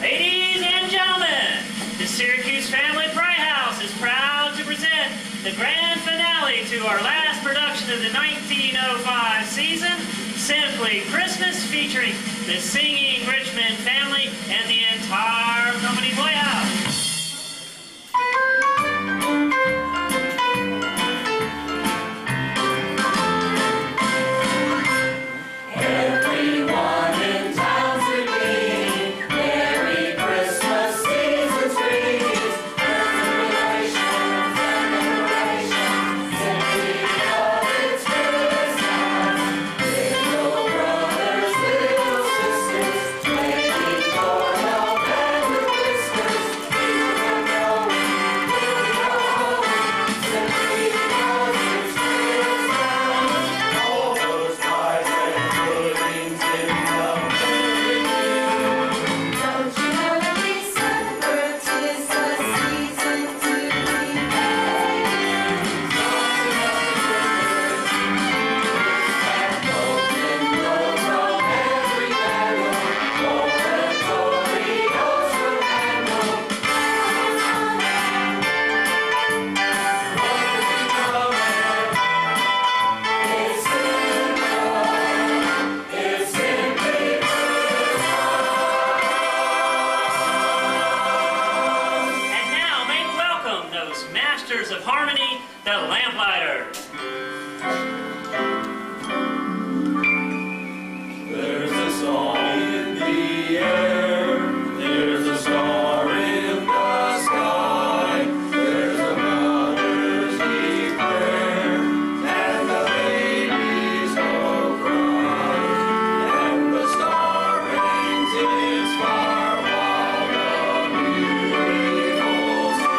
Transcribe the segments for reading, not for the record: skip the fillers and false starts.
Ladies and gentlemen, the Syracuse Family Playhouse is proud to present the grand finale to our last production of the 1905 season, Simply Christmas, featuring the Singing Richmond family and the entire company Playhouse. Masters of Harmony, the Lamplighters. There's a song in the air, there's a star in the sky, there's a mother's deep prayer, and the babies all cry, and the star reigns its fire while the beautiful sing.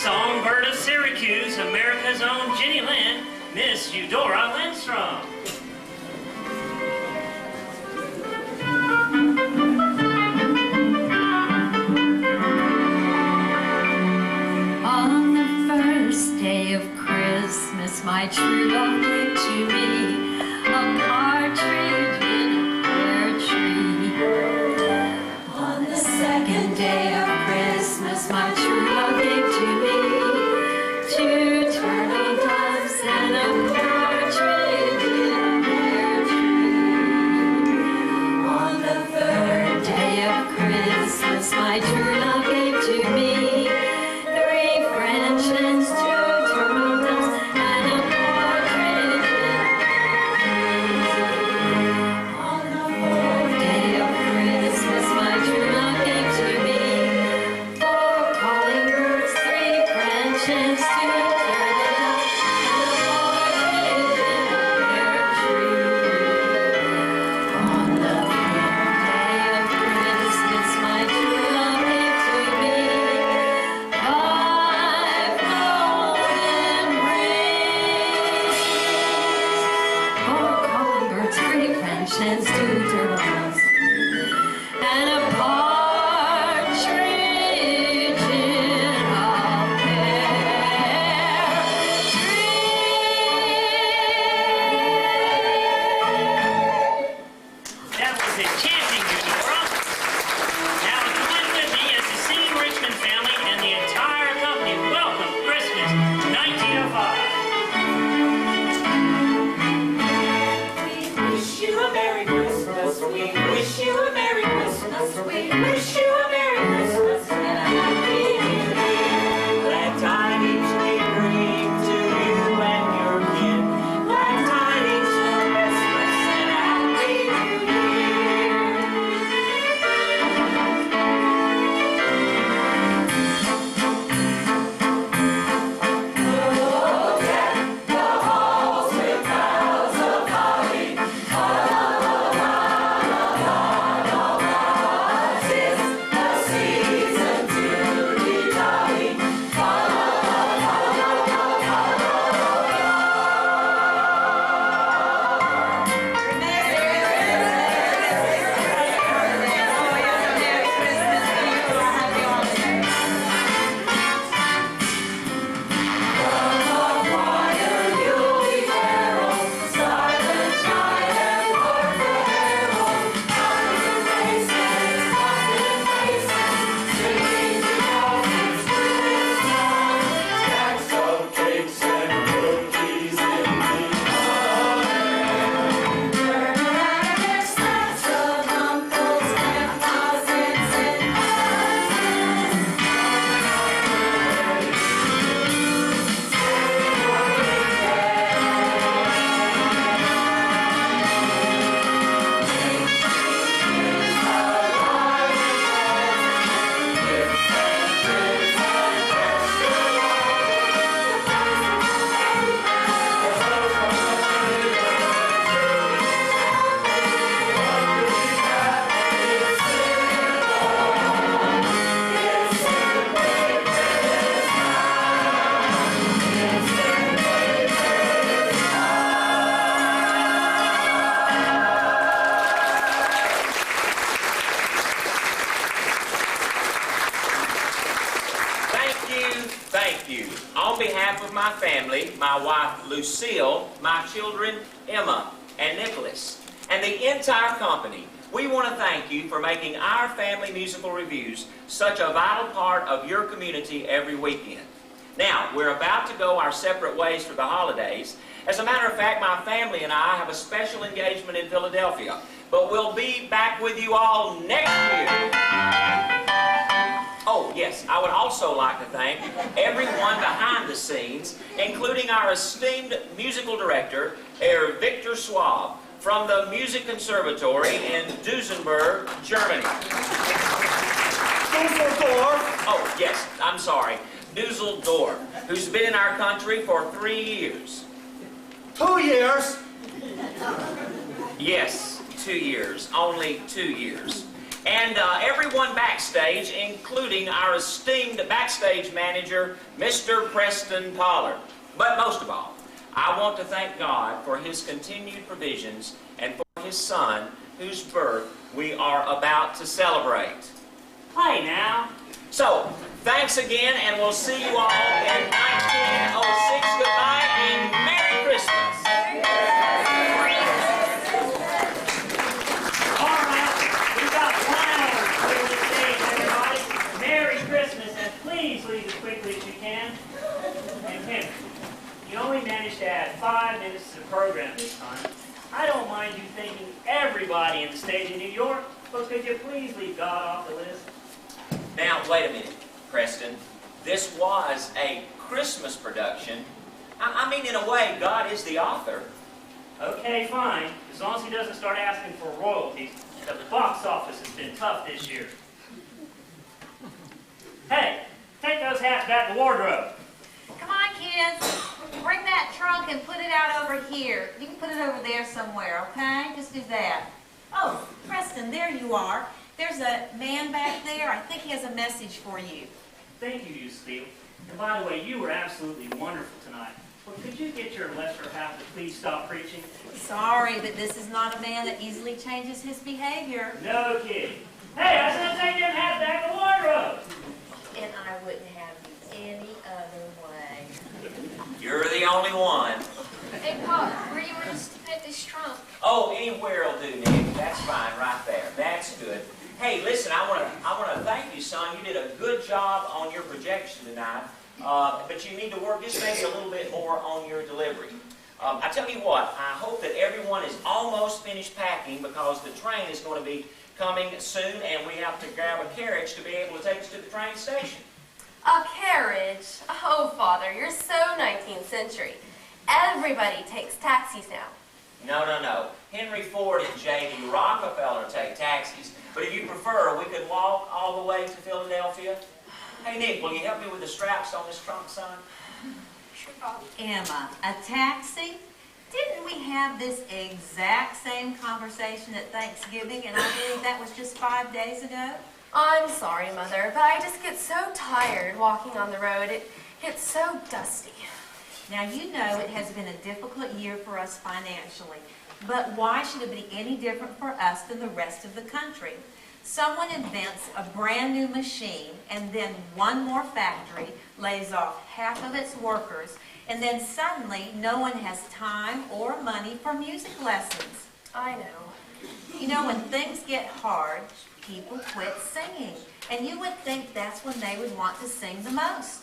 Songbird of Syracuse, America's own Jenny Lynn, Miss Eudora Lindstrom. On the first day of Christmas, my true love gave to me a partridge in a pear tree. On the second day of Christmas, my true love gave to me 2 turtle doves and a partridge in a pear tree. On the third day of Christmas, my true love gave to me 3 French hens, 2 turtle doves, and a partridge in a pear tree. On the fourth day of Christmas, my true love gave to me 4 calling birds, 3 French hens, 2 turtle doves, and a partridge in a pear tree. On the fifth day of Christmas, my true love gave to me 5 golden rings, 4 calling birds, 3 French hens, 2 turtle doves, and a partridge in a pear tree. That was enchanting, Eudora. Now join with me as the Singing Richmond family and the entire company welcome Christmas 1905. We wish you a Merry Christmas. We wish you a Merry Christmas. We wish you behalf of my family, my wife Lucille, my children Emma and Nicholas, and the entire company, we want to thank you for making our family musical reviews such a vital part of your community every weekend. Now, we're about to go our separate ways for the holidays. As a matter of fact, my family and I have a special engagement in Philadelphia, but we'll be back with you all next year. Oh, yes, I would also like to thank everyone behind the scenes, including our esteemed musical director, Herr Victor Schwab, from the Music Conservatory in Duesenberg, Germany. Dusseldorf. Oh, yes, I'm sorry. Dusseldorf, who's been in our country for 3 years. 2 years. Yes, 2 years. Only 2 years. And everyone backstage, including our esteemed backstage manager, Mr. Preston Pollard. But most of all, I want to thank God for His continued provisions and for His Son, whose birth we are about to celebrate. Play now. So, thanks again, and we'll see you all in 1906. Goodbye and Merry Christmas. All right, we've got 1 hour to clear the stage, everybody. Merry Christmas, and please leave as quickly as you can. And Henry, you only managed to add 5 minutes to the program this time. I don't mind you thanking everybody in the stage in New York, but could you please leave God off the list? Now, wait a minute, Preston. This was a Christmas production. I mean, in a way, God is the author. Okay, fine, as long as he doesn't start asking for royalties. The box office has been tough this year. Hey, take those hats back to the wardrobe. Come on, kids. Bring that trunk and put it out over here. You can put it over there somewhere, okay? Just do that. Oh, Preston, there you are. There's a man back there. I think he has a message for you. Thank you, Steele. And by the way, you were absolutely wonderful tonight. Well, could you get your lesser half to please stop preaching? Sorry, but this is not a man that easily changes his behavior. No kidding. Hey, I said take them hats back to the wardrobe. And I wouldn't have you any other way. You're the only one. Hey, Pop, where do you want us to put this trunk? Oh, anywhere will do, Nick. That's fine, right there. That's good. Hey, listen, I want to thank you, son. You did a good job on your projection tonight, but you need to work just maybe a little bit more on your delivery. I tell you what, I hope that everyone is almost finished packing because the train is going to be coming soon, and we have to grab a carriage to be able to take us to the train station. A carriage? Oh, Father, you're so 19th century. Everybody takes taxis now. No. Henry Ford and J.D. Rockefeller take taxis. But if you prefer, we could walk all the way to Philadelphia. Hey, Nick, will you help me with the straps on this trunk, son? Sure, Pop. Emma, a taxi? Didn't we have this exact same conversation at Thanksgiving, and I believe that was just 5 days ago? I'm sorry, Mother, but I just get so tired walking on the road. It gets so dusty. Now, you know it has been a difficult year for us financially, but why should it be any different for us than the rest of the country? Someone invents a brand new machine, and then one more factory lays off half of its workers, and then suddenly no one has time or money for music lessons. I know. You know, when things get hard, people quit singing, and you would think that's when they would want to sing the most.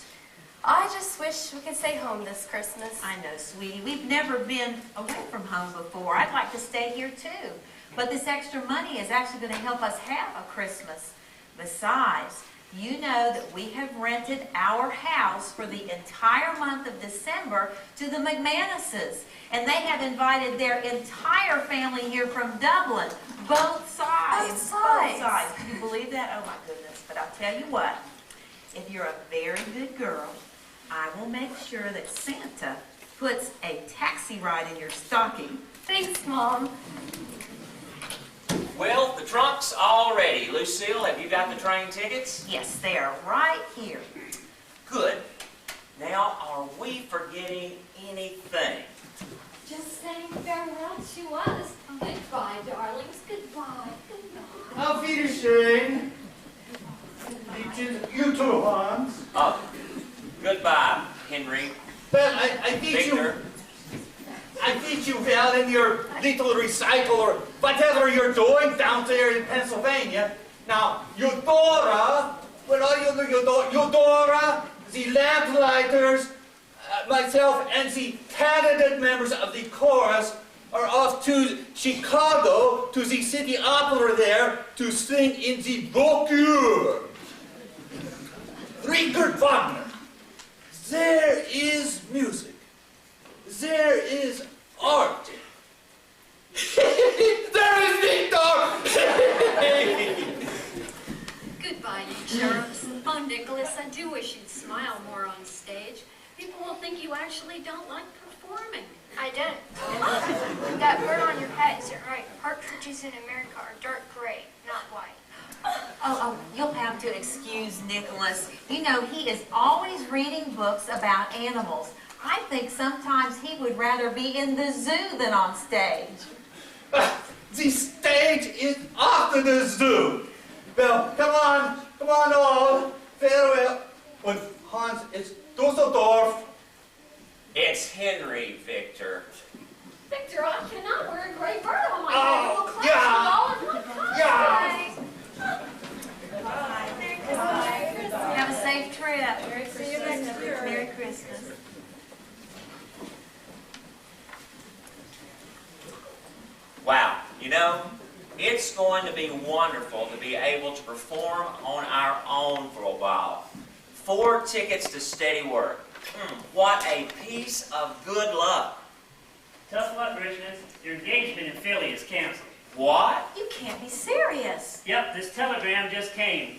I just wish we could stay home this Christmas. I know, sweetie. We've never been away from home before. I'd like to stay here, too. But this extra money is actually going to help us have a Christmas. Besides, you know that we have rented our house for the entire month of December to the McManuses. And they have invited their entire family here from Dublin. Both sides. Both sides. Both sides. Can you believe that? Oh, my goodness. But I'll tell you what. If you're a very good girl, I will make sure that Santa puts a taxi ride in your stocking. Thanks, Mom. Well, the trunk's all ready. Lucille, have you got the train tickets? Yes, they are right here. Good. Now, are we forgetting anything? Just saying farewell to us. Goodbye, darlings. Goodbye. Goodbye. Auf Wiedersehen. You too, Hans. Oh, goodbye. Henry, Well, I teach Victor. I teach you well in your little recital or whatever you're doing down there in Pennsylvania. Now, Eudora, what are you doing? Eudora, the lamplighters, myself, and the talented members of the chorus are off to Chicago, to the city opera there, to sing in the Procure. Richard Wagner. There is music. There is art. There is Victor! Goodbye, you cherubs. Oh, Nicholas, I do wish you'd smile more on stage. People will think you actually don't like performing. I don't. That bird on your hat isn't right. Partridges in America are dark gray, not white. Oh, you'll have to excuse Nicholas. You know, he is always reading books about animals. I think sometimes he would rather be in the zoo than on stage. The stage is after the zoo. Well, come on all. Farewell. Und Hans, it's Dusseldorf. It's Henry, Victor. Victor, I cannot wear a gray bird on my Oh, head. It will clash yeah. with all of my colors. Bye. Have a safe trip. See you next year. Merry Christmas. Wow, you know, it's going to be wonderful to be able to perform on our own for a while. 4 tickets to steady work. What a piece of good luck. Tough luck, Richness. Your engagement in Philly is canceled. What? You can't be serious. Yep, this telegram just came.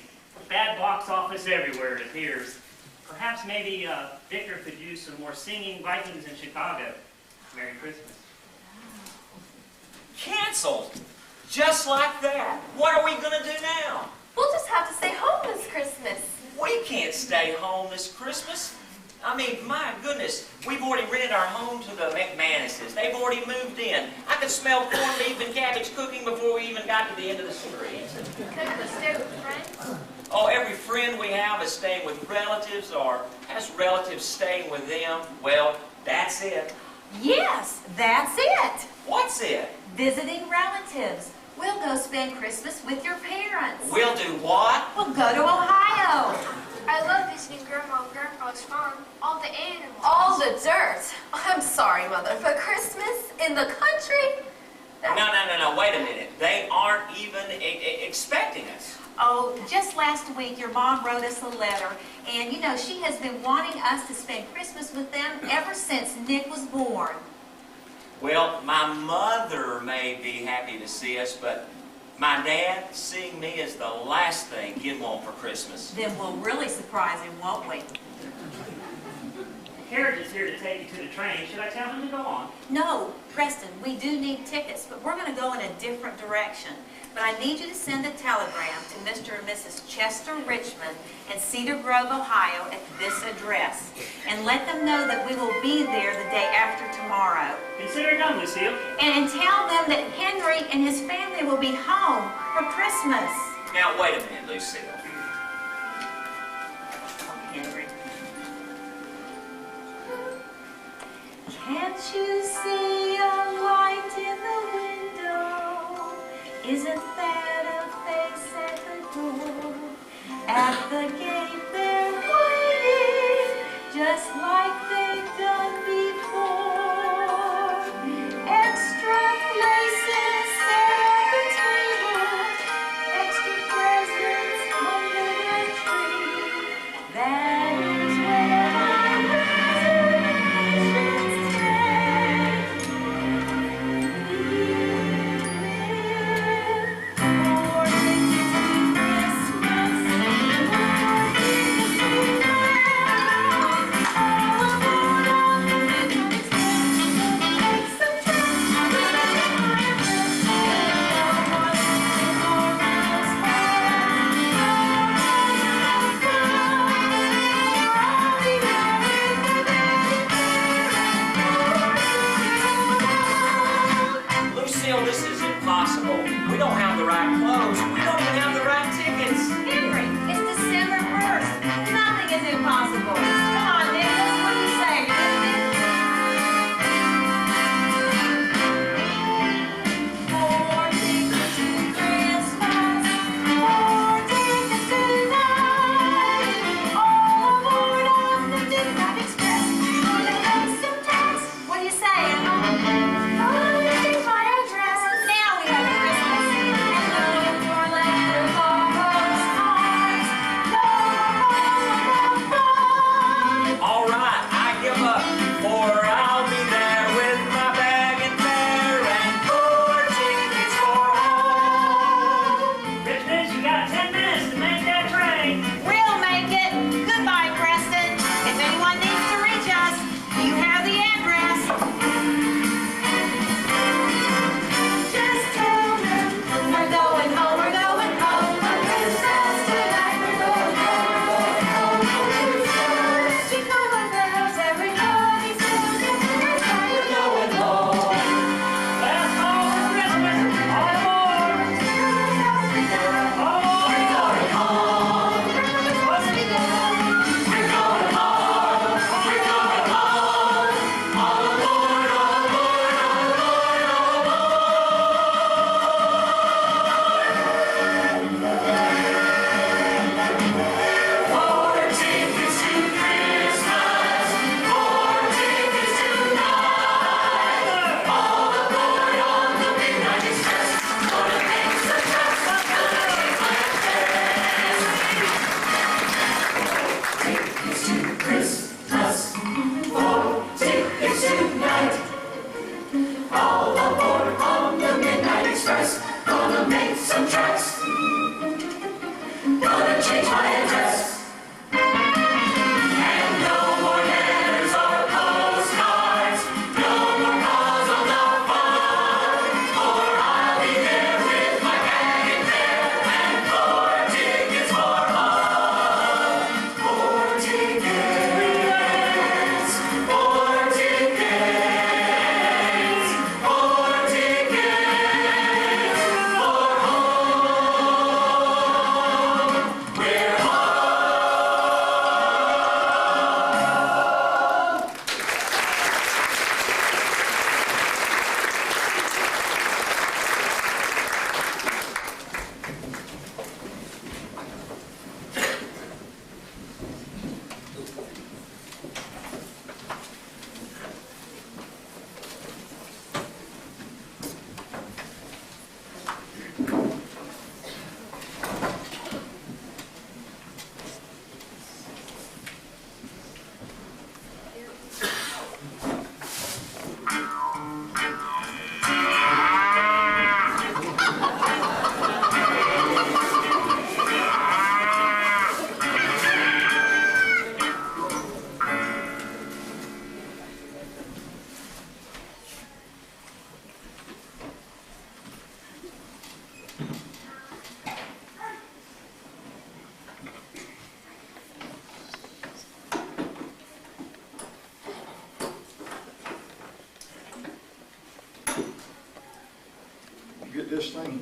Bad box office everywhere, it appears. Perhaps maybe Victor could use some more singing Vikings in Chicago. Merry Christmas. Canceled? Just like that? What are we going to do now? We'll just have to stay home this Christmas. We can't stay home this Christmas. I mean, my goodness, we've already rented our home to the McManuses. They've already moved in. I could smell corned beef and cabbage cooking before we even got to the end of the street. Couldn't we stay with friends? Oh, every friend we have is staying with relatives or has relatives staying with them. Well, that's it. Yes, that's it. What's it? Visiting relatives. We'll go spend Christmas with your parents. We'll do what? We'll go to Ohio. I love visiting Grandma and Grandpa's farm. All the animals. All the dirt. I'm sorry, Mother, but Christmas in the country? No, wait a minute. They aren't even expecting us. Oh, just last week your mom wrote us a letter, and you know, she has been wanting us to spend Christmas with them ever since Nick was born. Well, my mother may be happy to see us, but my dad, seeing me is the last thing he'd want for Christmas. Then we'll really surprise him, won't we? The carriage is here to take you to the train. Should I tell him to go on? No, Preston, we do need tickets, but we're going to go in a different direction. But I need you to send a telegram to Mr. and Mrs. Chester Richmond in Cedar Grove, Ohio at this address. And let them know that we will be there the day after tomorrow. Consider it done, Lucille. And tell them that Henry and his family will be home for Christmas. Now, wait a minute, Lucille. Henry. Can't you see a light in the window? Isn't that a face at the door? At the gate they're waiting, just like they've done before. Extra places set at the table, extra presents under the tree. That is where my reservations take.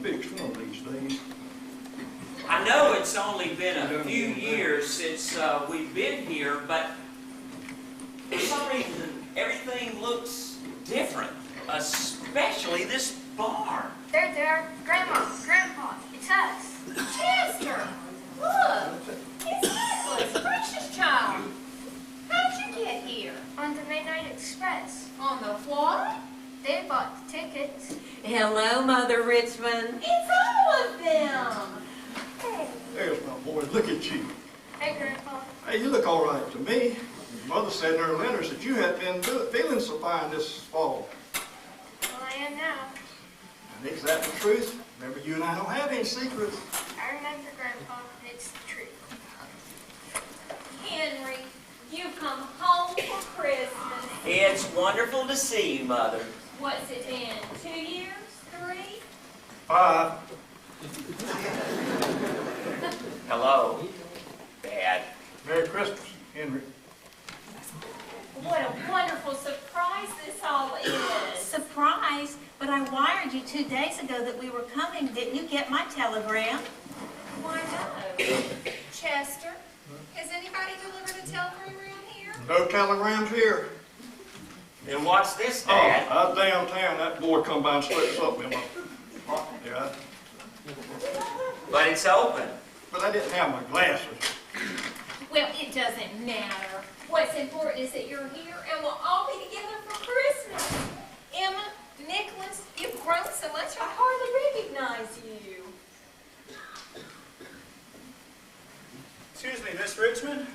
fixed one of these days. I know it's only been a few years since we've been here, but for some reason everything looks different, especially this bar. There, Grandma, Grandpa, it's us. Chester, look, it's Nicholas, precious child. How'd you get here? On the Midnight Express. On the what? They bought the tickets. Hello, Mother Richmond. It's all of them. Hey. There's my boy, look at you. Hey, Grandpa. Hey, you look all right to me. Your mother said in her letters that you had been feeling so fine this fall. Well, I am now. And is that the truth? Remember, you and I don't have any secrets. I remember, Grandpa, and it's the truth. Henry, you've come home for Christmas. It's wonderful to see you, Mother. What's it been, 2 years, 3? 5. Hello, Dad. Merry Christmas, Henry. What a wonderful surprise this all is. Surprise, but I wired you 2 days ago that we were coming. Didn't you get my telegram? Why no? Chester, has anybody delivered a telegram around here? No telegrams here. And what's this, Oh, Dad? I was downtown. That boy come by and slipped something in my pocket. Yeah. But it's open. But I didn't have my glasses. Well, it doesn't matter. What's important is that you're here and we'll all be together for Christmas. Emma, Nicholas, you've grown so much I hardly recognize you. Excuse me, Miss Richmond?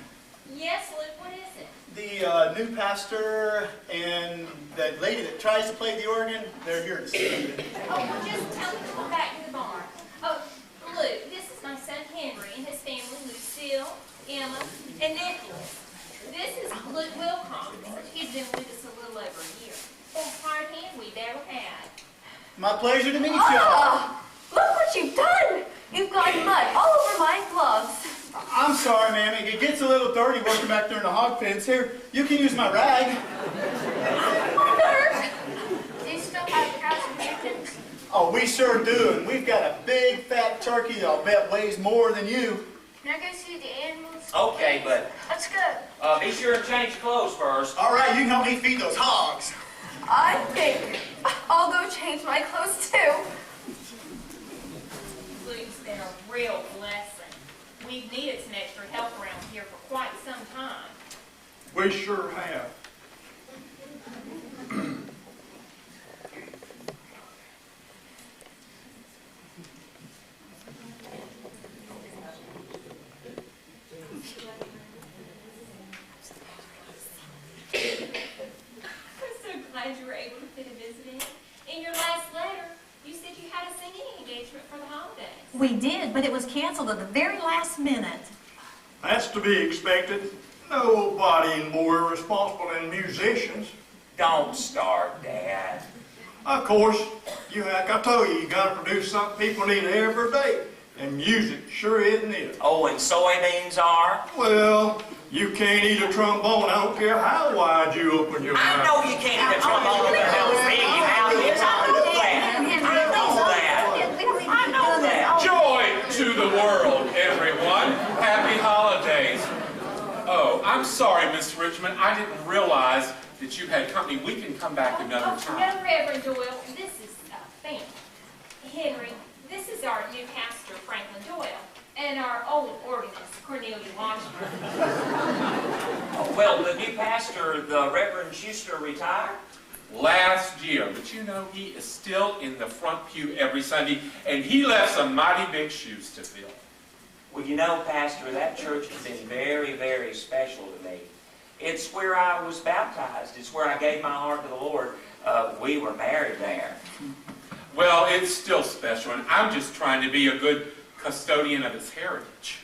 Yes, Luke, what is it? The new pastor and that lady that tries to play the organ, they're here to see you. Oh, well, just tell me to come back to the barn. Oh, Luke, this is my son Henry and his family, Lucille, Emma, and Nicholas. This is Luke Wilcox. He's been with us a little over a year. Best hired hand we've ever had. My pleasure to meet you. Ah! Look what you've done! You've got mud all over my gloves. I'm sorry, ma'am. It gets a little dirty working back there in the hog pens. Here, you can use my rag. Mother! Do you still have cows and chickens? Oh, we sure do. And we've got a big fat turkey that I'll bet weighs more than you. Can I go see the animals? Okay, but Let's go. be sure and change your clothes first. All right, you can help me feed those hogs. I think I'll go change my clothes too. Luke's been a real blessing. We've needed some extra help around here for quite some time. We sure have. I'm so glad you were able to fit a visit in. In your last letter, you said you had a singing engagement for the holidays. We did, but it was canceled at the very last minute. That's to be expected. Nobody more responsible than musicians. Don't start, Dad. Of course, like I told you, you gotta produce something people need every day. And music sure isn't it. Oh, and soybeans are? Well, you can't eat a trombone. I don't care how wide you open your I mouth. know you can't eat a trombone with how big your mouth is. I know that. I know that. Joy to the world, everyone. Happy holidays. Oh, I'm sorry, Miss Richmond. I didn't realize that you had company. We can come back another time. No, Reverend Doyle, this is family. Henry, this is our new pastor, Franklin Doyle, and our old organist, Cornelia Washburn. Oh, well, the new pastor, the Reverend Schuster, retired? Last year, but you know, he is still in the front pew every Sunday, and he left some mighty big shoes to fill. Well, you know, Pastor, that church has been very, very special to me. It's where I was baptized. It's where I gave my heart to the Lord. We were married there. Well, it's still special, and I'm just trying to be a good custodian of its heritage.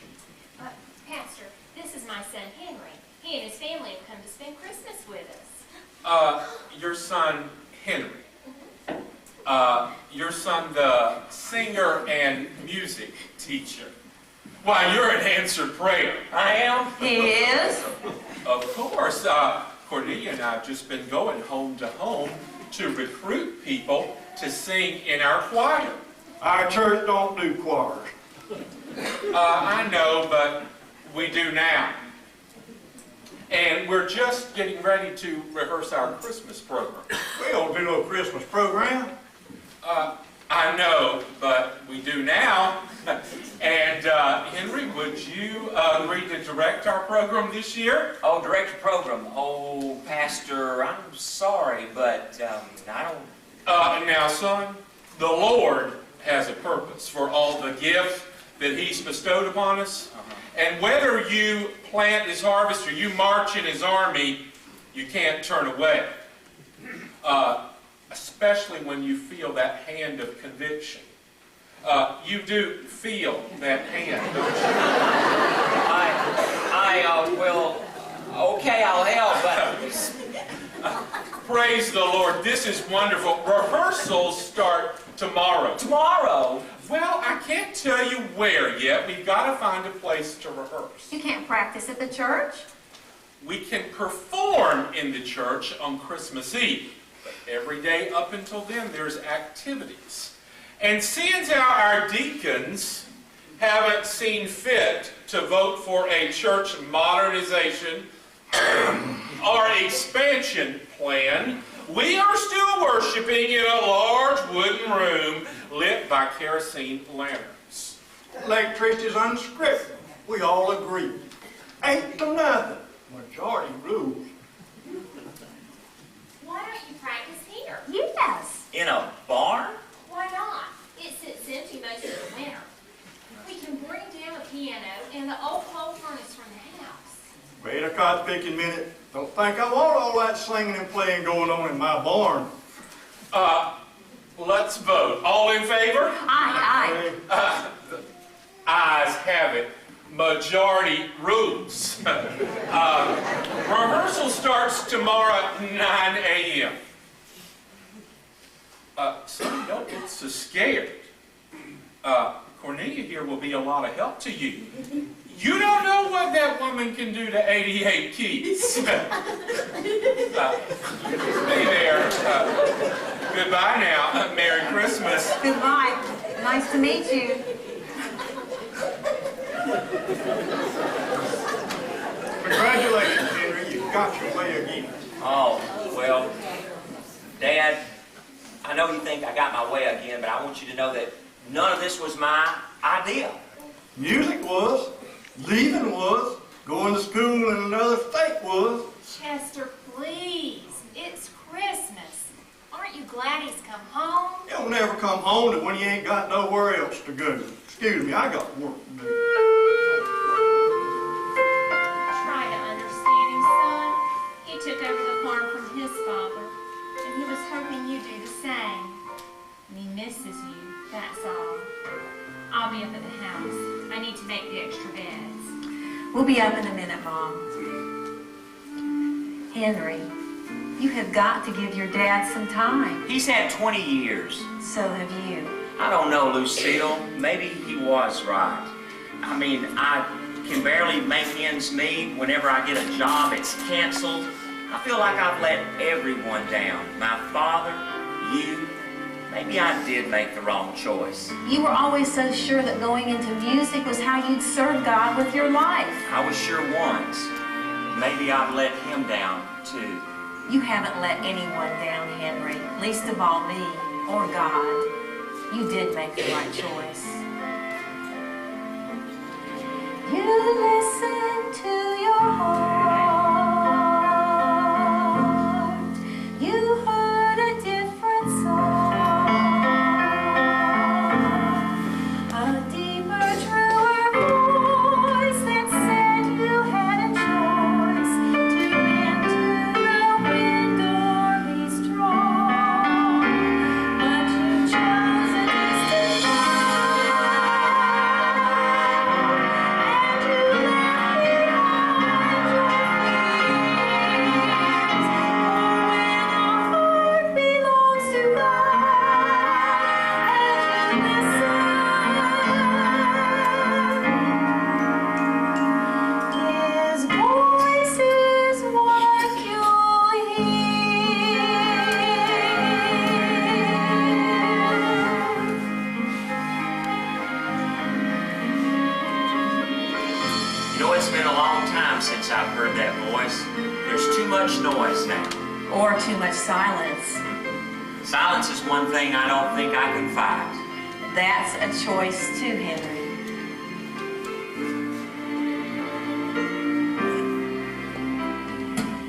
Pastor, this is my son Henry. He and his family have come to spend Christmas with us. Your son, Henry. Your son, the singer and music teacher. Why, you're an answered prayer. I am? He is? Of course. Cornelia and I have just been going home to home to recruit people to sing in our choir. Our church don't do choirs. I know, but we do now. And we're just getting ready to rehearse our Christmas program. We don't do no Christmas program. I know, but we do now. And Henry, would you agree to direct our program this year? Oh, direct the program. Oh, Pastor, I'm sorry, but I don't... Now, son, the Lord has a purpose for all the gifts that He's bestowed upon us. And whether you plant His harvest or you march in His army, you can't turn away. Especially when you feel that hand of conviction. You do feel that hand, don't you? Well, okay, I'll help, but... Praise the Lord. This is wonderful. Rehearsals start tomorrow. Tomorrow? Well, I can't tell you where yet. We've got to find a place to rehearse. You can't practice at the church? We can perform in the church on Christmas Eve. But every day up until then, there's activities. And since our deacons haven't seen fit to vote for a church modernization or expansion plan, we are still worshiping in a large wooden room lit by kerosene lanterns. Electricity's unscripted. We all agree. Ain't to nothing. Majority rules. Why don't you practice here? Yes. In a barn? Why not? It sits empty most of the winter. We can bring down a piano and the old coal furnace from the house. Wait a cotton-picking minute. Don't think I want all that singing and playing going on in my barn. Let's vote. All in favor? Aye, aye. Ayes have it. Majority rules. Rehearsal starts tomorrow at 9 a.m. Son, don't get so scared. Cornelia here will be a lot of help to you. You don't know what that woman can do to 88 keys. Be there. Goodbye now. Merry Christmas. Goodbye. Nice to meet you. Congratulations, Henry. You got your way again. Oh, well, Dad, I know you think I got my way again, but I want you to know that none of this was my idea. Music was. Leaving was. Going to school in another state was. Chester, please. It's Christmas. Aren't you glad he's come home? He'll never come home to when he ain't got nowhere else to go. Excuse me, I got work to do. Try to understand him, son. He took over the farm from his father, and he was hoping you'd do the same. And he misses you, that's all. I'll be up at the house. I need to make the extra beds. We'll be up in a minute, Mom. Henry, you have got to give your dad some time. He's had 20 years. So have you. I don't know, Lucille. Maybe he was right. I mean, I can barely make ends meet. Whenever I get a job, it's canceled. I feel like I've let everyone down. My father, you. Maybe I did make the wrong choice. You were always so sure that going into music was how you'd serve God with your life. I was sure once. Maybe I've let him down, too. You haven't let anyone down, Henry, least of all me or God. You did make the right choice. You listen to your heart. You heard a different song. A deeper, truer voice that said you had a choice to enter the wind or be strong. But you chose a distant path. long time since I've heard that voice. There's too much noise now. Or too much silence. Silence is one thing I don't think I can fight. That's a choice too, Henry.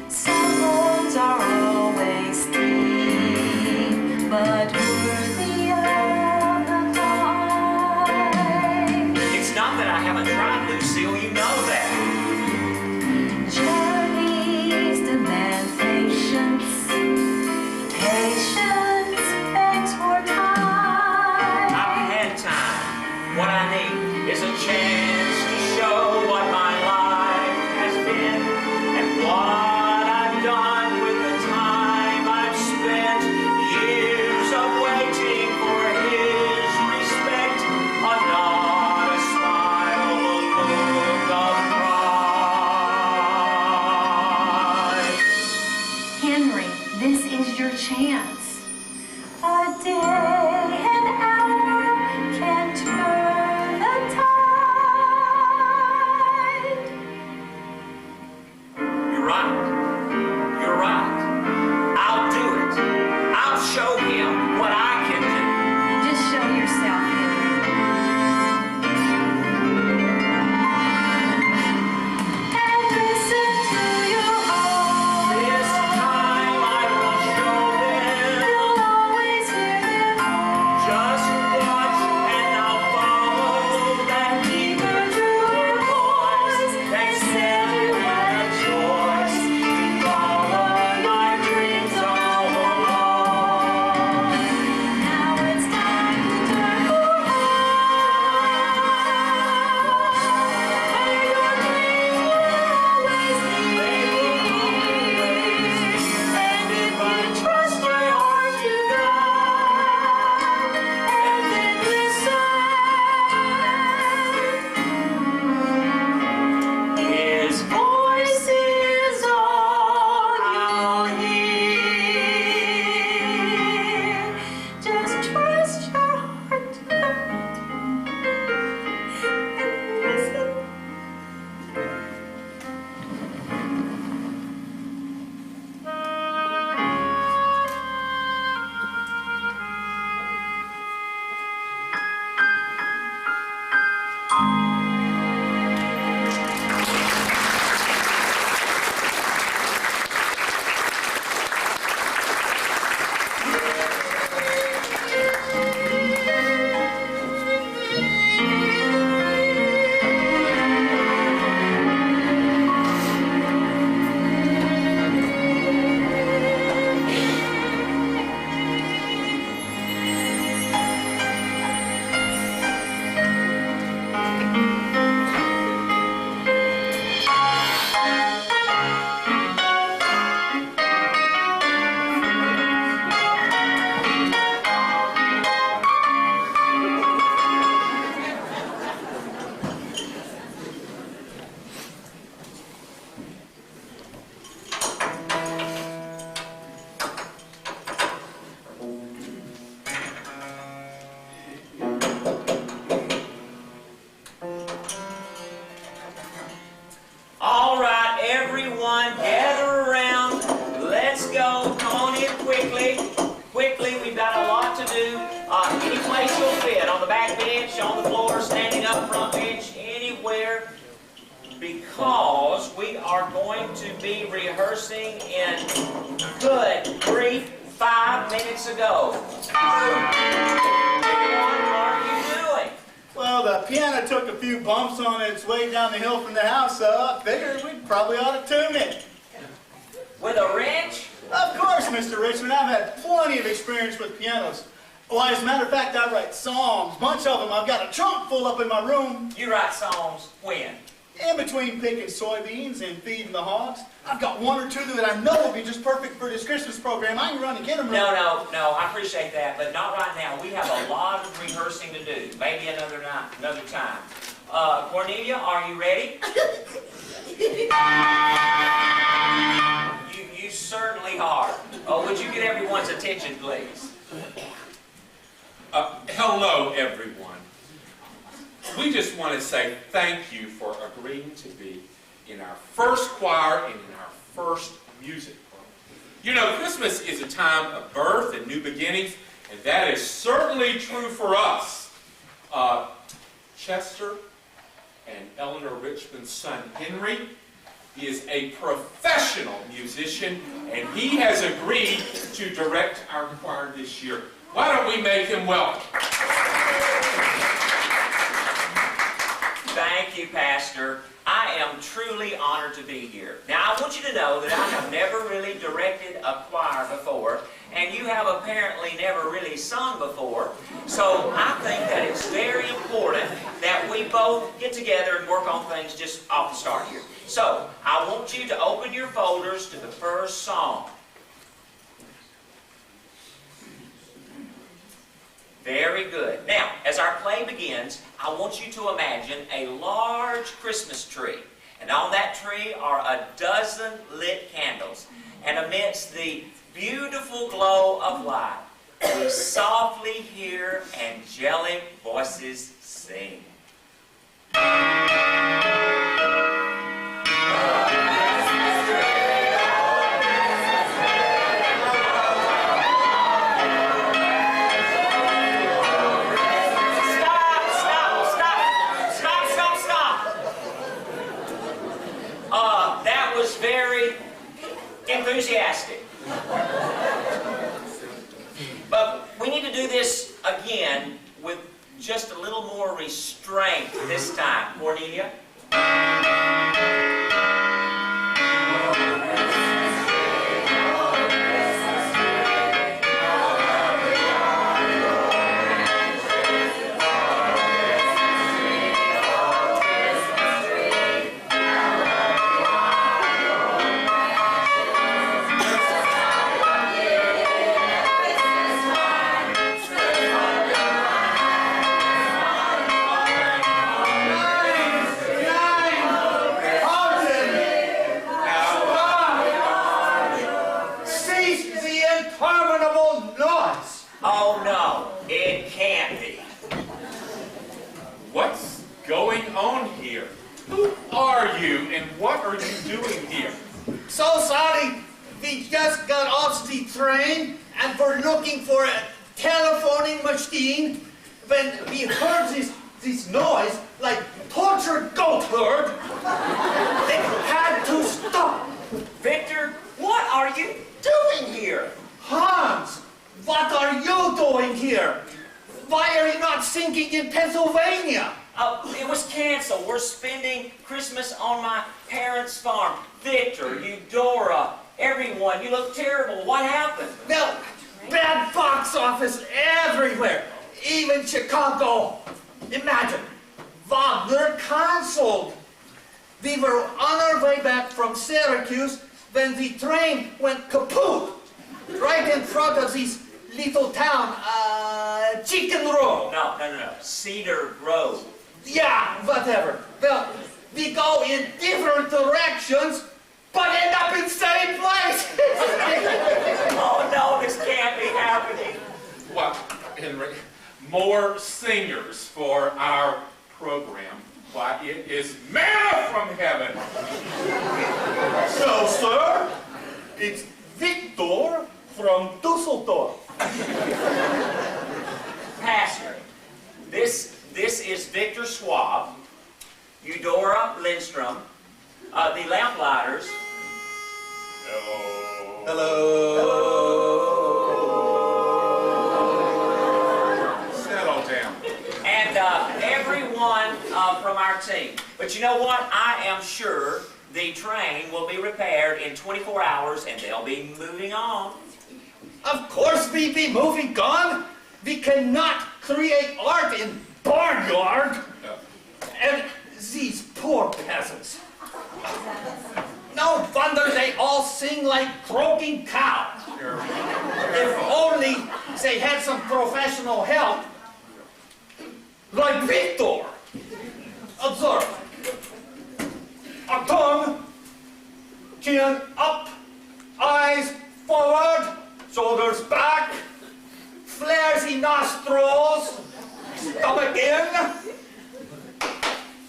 Some roads are always steep, but worthy of the climb. It's not that I haven't tried, Lucille, you know that. Journeys demand patience. Patience begs for time. I've had time. What I need is a chance to show what my life has been and what I've done with the time I've spent. Years of waiting for his respect, a nod, a smile, a look of pride. Henry, this is your chance. A day, an hour can turn the tide. You're right. You're right. I'll do it. I'll show him what I can do. Just show yourself, Henry. And listen to your heart. This time I will show them. You'll always hear them all. Just watch and I'll follow that deeper, truer voice that said you had a choice to follow my dreams all along. Now it's time to turn for where your dreams will always lead. And if you trust my heart to God, and then listen, His voice is all you'll hear. Just trust your heart to God and listen. All right, everyone, gather around. Let's go. Come on in quickly. Quickly, we've got a lot to do. Any place you'll fit, on the back bench, on the floor, standing up, front bench, anywhere. Because we are going to be rehearsing in, good grief, 5 minutes ago. What are you doing? Well, the piano took a few bumps on its way down the hill from the house, so I figured we probably ought to tune it. With a wrench? Of course, Mr. Richmond. I've had plenty of experience with pianos. Why, as a matter of fact, I write songs. Bunch of them. I've got a trunk full up in my room. You write songs when? In between picking soybeans and feeding the hogs. I've got one or two that I know will be just perfect for this Christmas program. I can run and get them. No, I appreciate that, but not right now. We have a lot of rehearsing to do. Maybe another night, another time. Cornelia, are you ready? You certainly are. Oh, would you get everyone's attention, please? Hello, everyone. We just want to say thank you for agreeing to be in our first choir, and in our first music program. You know, Christmas is a time of birth and new beginnings, and that is certainly true for us. Chester and Eleanor Richmond's son, Henry, is a professional musician, and he has agreed to direct our choir this year. Why don't we make him welcome? Thank you, Pastor. I am truly honored to be here. Now, I want you to know that I have never really directed a choir before, and you have apparently never really sung before. So I think that it's very important that we both get together and work on things just off the start here. So I want you to open your folders to the first song. Very good. Now, as our play begins, I want you to imagine a large Christmas tree. And on that tree are a dozen lit candles. And amidst the beautiful glow of light, we softly hear angelic voices sing. That was very enthusiastic. But we need to do this again with just a little more restraint this time. Cornelia? Oh no, it can't be. What's going on here? Who are you and what are you doing here? So sorry, we just got off the train and we're looking for a telephoning machine when we heard this noise like tortured goat herd. They had to stop. Victor, what are you doing here? Hans, what are you doing here? Why are you not singing in Pennsylvania? It was canceled. We're spending Christmas on my parents' farm. Victor, Eudora, everyone, you look terrible. What happened? Well, bad box office everywhere, even Chicago. Imagine, Wagner canceled. We were on our way back from Syracuse when the train went kaput right in front of this little town, Chicken Row. No. Cedar Grove. Yeah, whatever. Well, we go in different directions, but end up in the same place. Oh no, this can't be happening. Well, Henry, more singers for our program. Why, it is manna from heaven. So, sir, it's Victor from Dusseldorf. Pastor, this is Victor Schwab, Eudora Lindstrom, the Lamplighters. Hello. Hello. Settle down. And everyone from our team. But you know what? I am sure the train will be repaired in 24 hours and they'll be moving on. Of course we be moving on. We cannot create art in barnyard. And these poor peasants. No wonder they all sing like croaking cows. If only they had some professional help. Like Victor. Observe. A tongue, chin up, eyes forward, shoulders back, flares the nostrils, stomach in.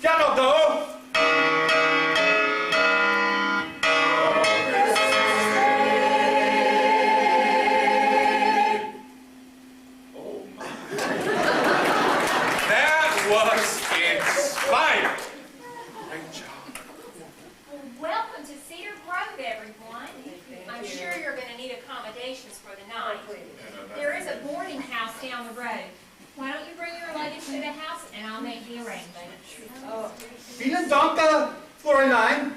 Piano go. Vielen Dank, Fräulein.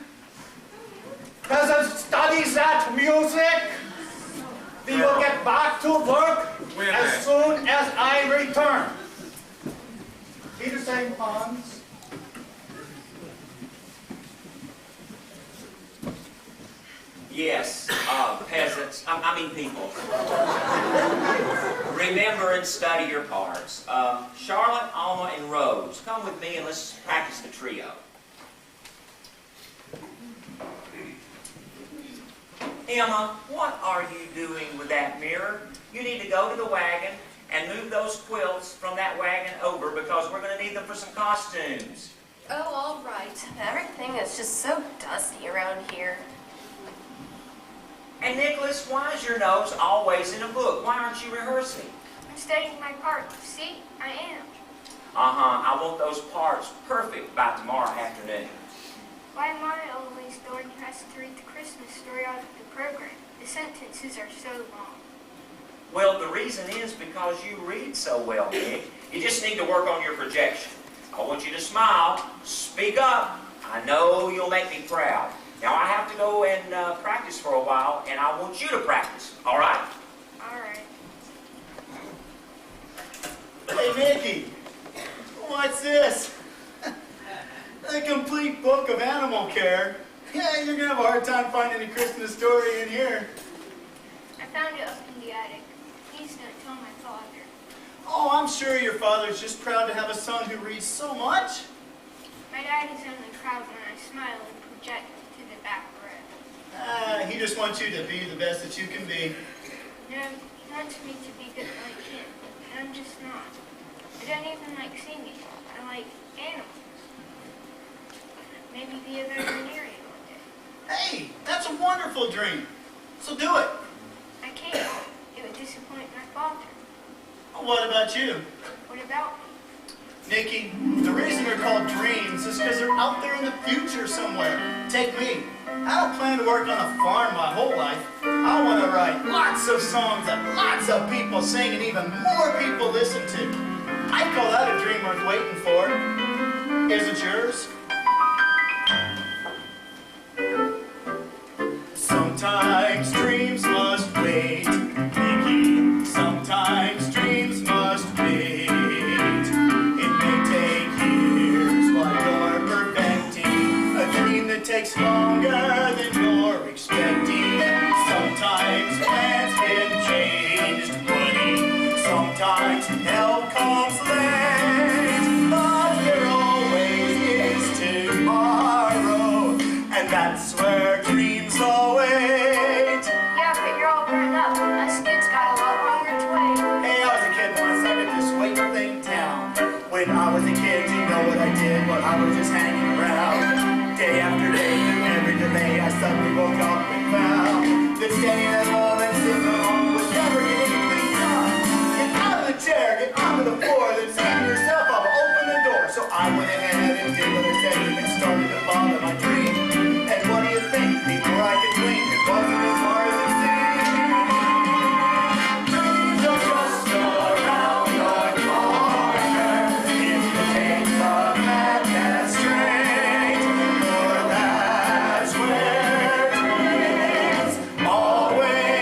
Peasant studies that music. We will get back to work as soon as I return. Wiedersehen, Hans. Yes, peasants, I mean people. Remember and study your parts. Charlotte, Alma, and Rose, come with me and let's practice the trio. Emma, what are you doing with that mirror? You need to go to the wagon and move those quilts from that wagon over because we're going to need them for some costumes. Oh, all right. Everything is just so dusty around here. And Nicholas, why is your nose always in a book? Why aren't you rehearsing? I'm studying my part. See, I am. I want those parts perfect by tomorrow afternoon. Why am I always the one who has to read the Christmas story out of the program? The sentences are so long. Well, the reason is because you read so well, Nick. You just need to work on your projection. I want you to smile, speak up. I know you'll make me proud. Now, I have to go and practice for a while, and I want you to practice, all right? All right. Hey, Mickey, what's this? A complete book of animal care. Yeah, you're gonna have a hard time finding a Christmas story in here. I found it up in the attic. Please don't tell my father. Oh, I'm sure your father's just proud to have a son who reads so much. My dad is only proud when I smile and project to the back row. He just wants you to be the best that you can be. No, he wants me to be good like him, and I'm just not. I don't even like singing. I like animals. Maybe be a veterinarian one day. Hey, that's a wonderful dream. So do it. I can't. It would disappoint my father. What about you? What about me? Nikki, the reason they're called dreams is because they're out there in the future somewhere. Take me. I don't plan to work on a farm my whole life. I want to write lots of songs that lots of people sing and even more people listen to. I call that a dream worth waiting for. Is it yours? Sometimes dreams must wait, Nikki. Sometimes dreams must wait. It may take years while you're perfecting a dream that takes longer than you're expecting. Sometimes plans get changed, buddy. Sometimes help comes late, but there always is tomorrow, and that's where dreams await. Yeah, but you're all grown up. Us kids got a lot longer to wait. Hey, I was a kid once up at this waiting thing town. When I was a kid, you know what I did? Well, I was just hanging around. Day after day, through every delay, I suddenly woke up and found that staying at home and sitting alone would never get anything done. Get out of the chair, get onto the floor, then say to yourself, I'll open the door. So I went ahead and did what I said and started to follow my dream. And what do you think? Before I could blink, it wasn't as hard as it seemed. Dreams are just around the corner. If you take the madness straight, for that's where dreams await.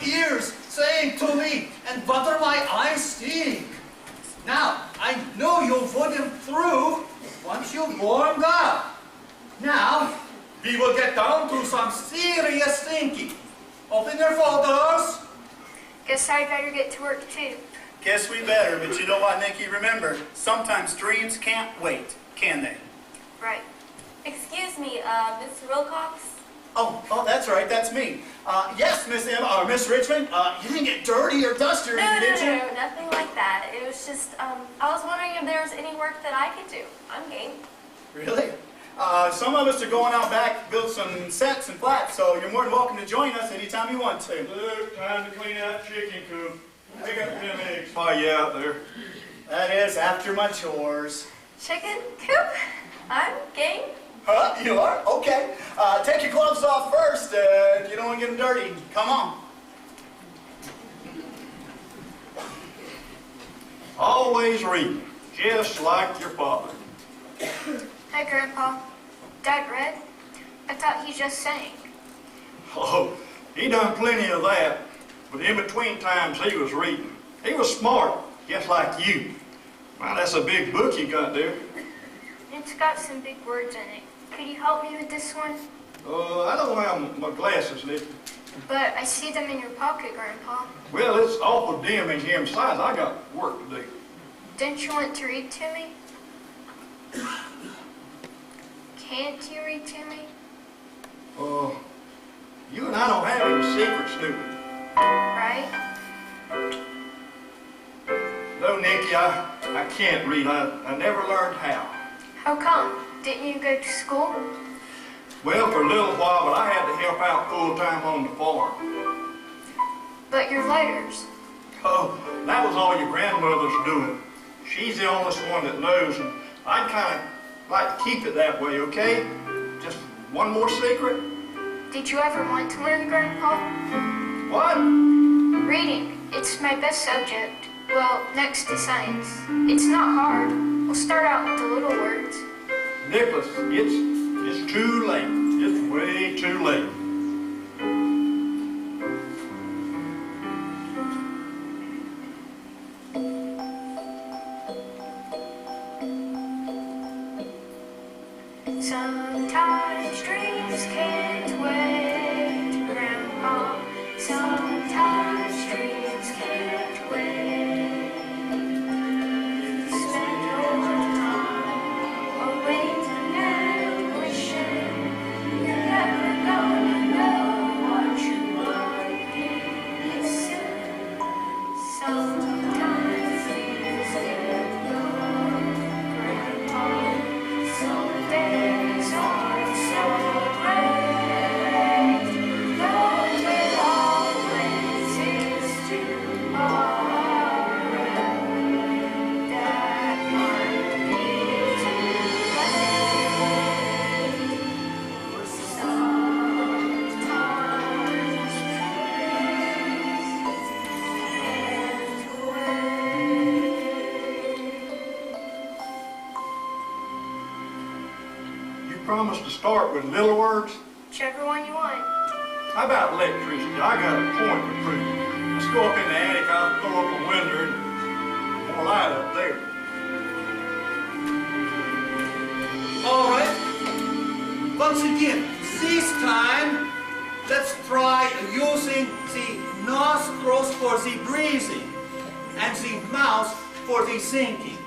ears saying to me, and butter my eyes stink. Now, I know you'll put him through once you've warmed up. Now, we will get down to some serious thinking. Open your folders. Guess I better get to work too. Guess we better, but you know what, Nikki? Remember, sometimes dreams can't wait, can they? Right. Excuse me, Mr. Wilcox? Oh, that's right, that's me. Yes, Miss Emma, or Miss Richmond, you didn't get dirty or dusty or anything, did you? No, nothing like that. It was just, I was wondering if there was any work that I could do. I'm game. Really? Some of us are going out back to build some sets and flats, so you're more than welcome to join us anytime you want to. Luke, time to clean out chicken coop. Pick up them eggs while you out there. That is after my chores. Chicken coop? I'm game. Huh? You are? Okay. Take your gloves off first. You don't want to get them dirty. Come on. Always reading, just like your father. Hi, Grandpa. Dad read? I thought he just sang. Oh, he done plenty of that, but in between times he was reading. He was smart, just like you. Wow, that's a big book you got there. It's got some big words in it. Could you help me with this one? I don't have my glasses, Nick. But I see them in your pocket, Grandpa. Well, it's awful dim in here. Besides, I got work to do. Don't you want to read to me? Can't you read to me? You and I don't have any secrets, do we? Right? No, Nicky, I can't read. I never learned how. How come? Didn't you go to school? Well, for a little while, but I had to help out full-time on the farm. But your letters. Oh, that was all your grandmother's doing. She's the only one that knows, and I'd kind of like to keep it that way, okay? Just one more secret. Did you ever want to learn, Grandpa? What? Reading. It's my best subject. Well, next to science. It's not hard. We'll start out with the little words. Nicholas, it's too late. It's way too late. Sometimes dreams can't wait, Grandpa. Sometimes dreams can't wait. Spend your time waiting and wishing you're never gonna know what you might be missing. Sometimes dreams get long, Grandpa. Some days are so great, though it always is tomorrow. That might be too late. Sometimes dreams can't wait. You promised to start with little words? Whichever one you want. How about electricity? I got a point to prove. Let's go up in the attic. I'll throw up a window and more light up there. All right. Once again, this time, let's try using the nostrils for the breathing and the mouth for the thinking.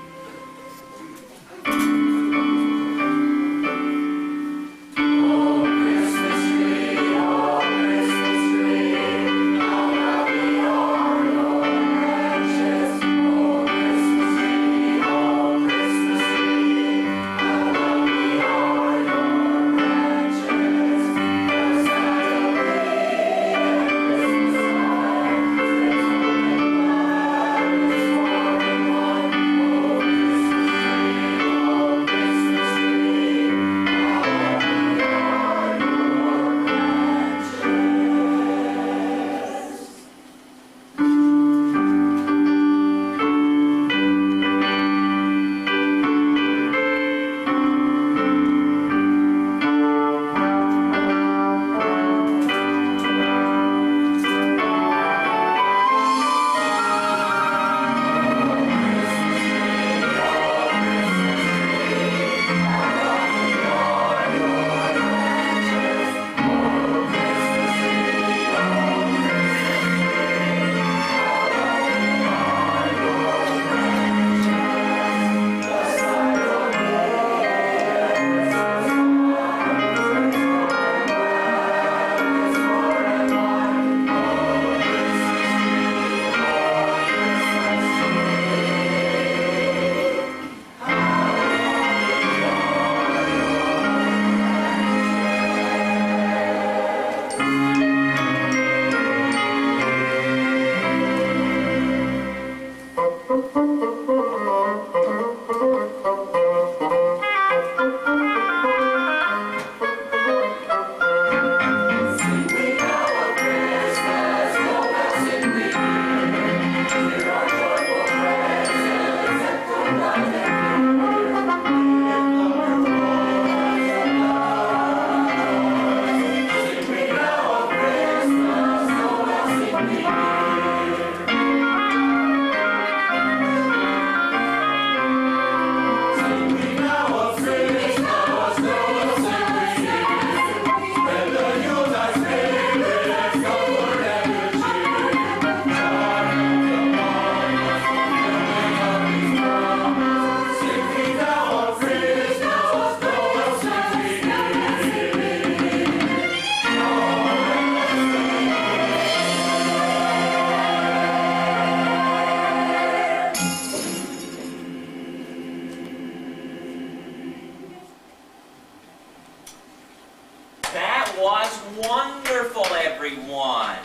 That was wonderful, everyone.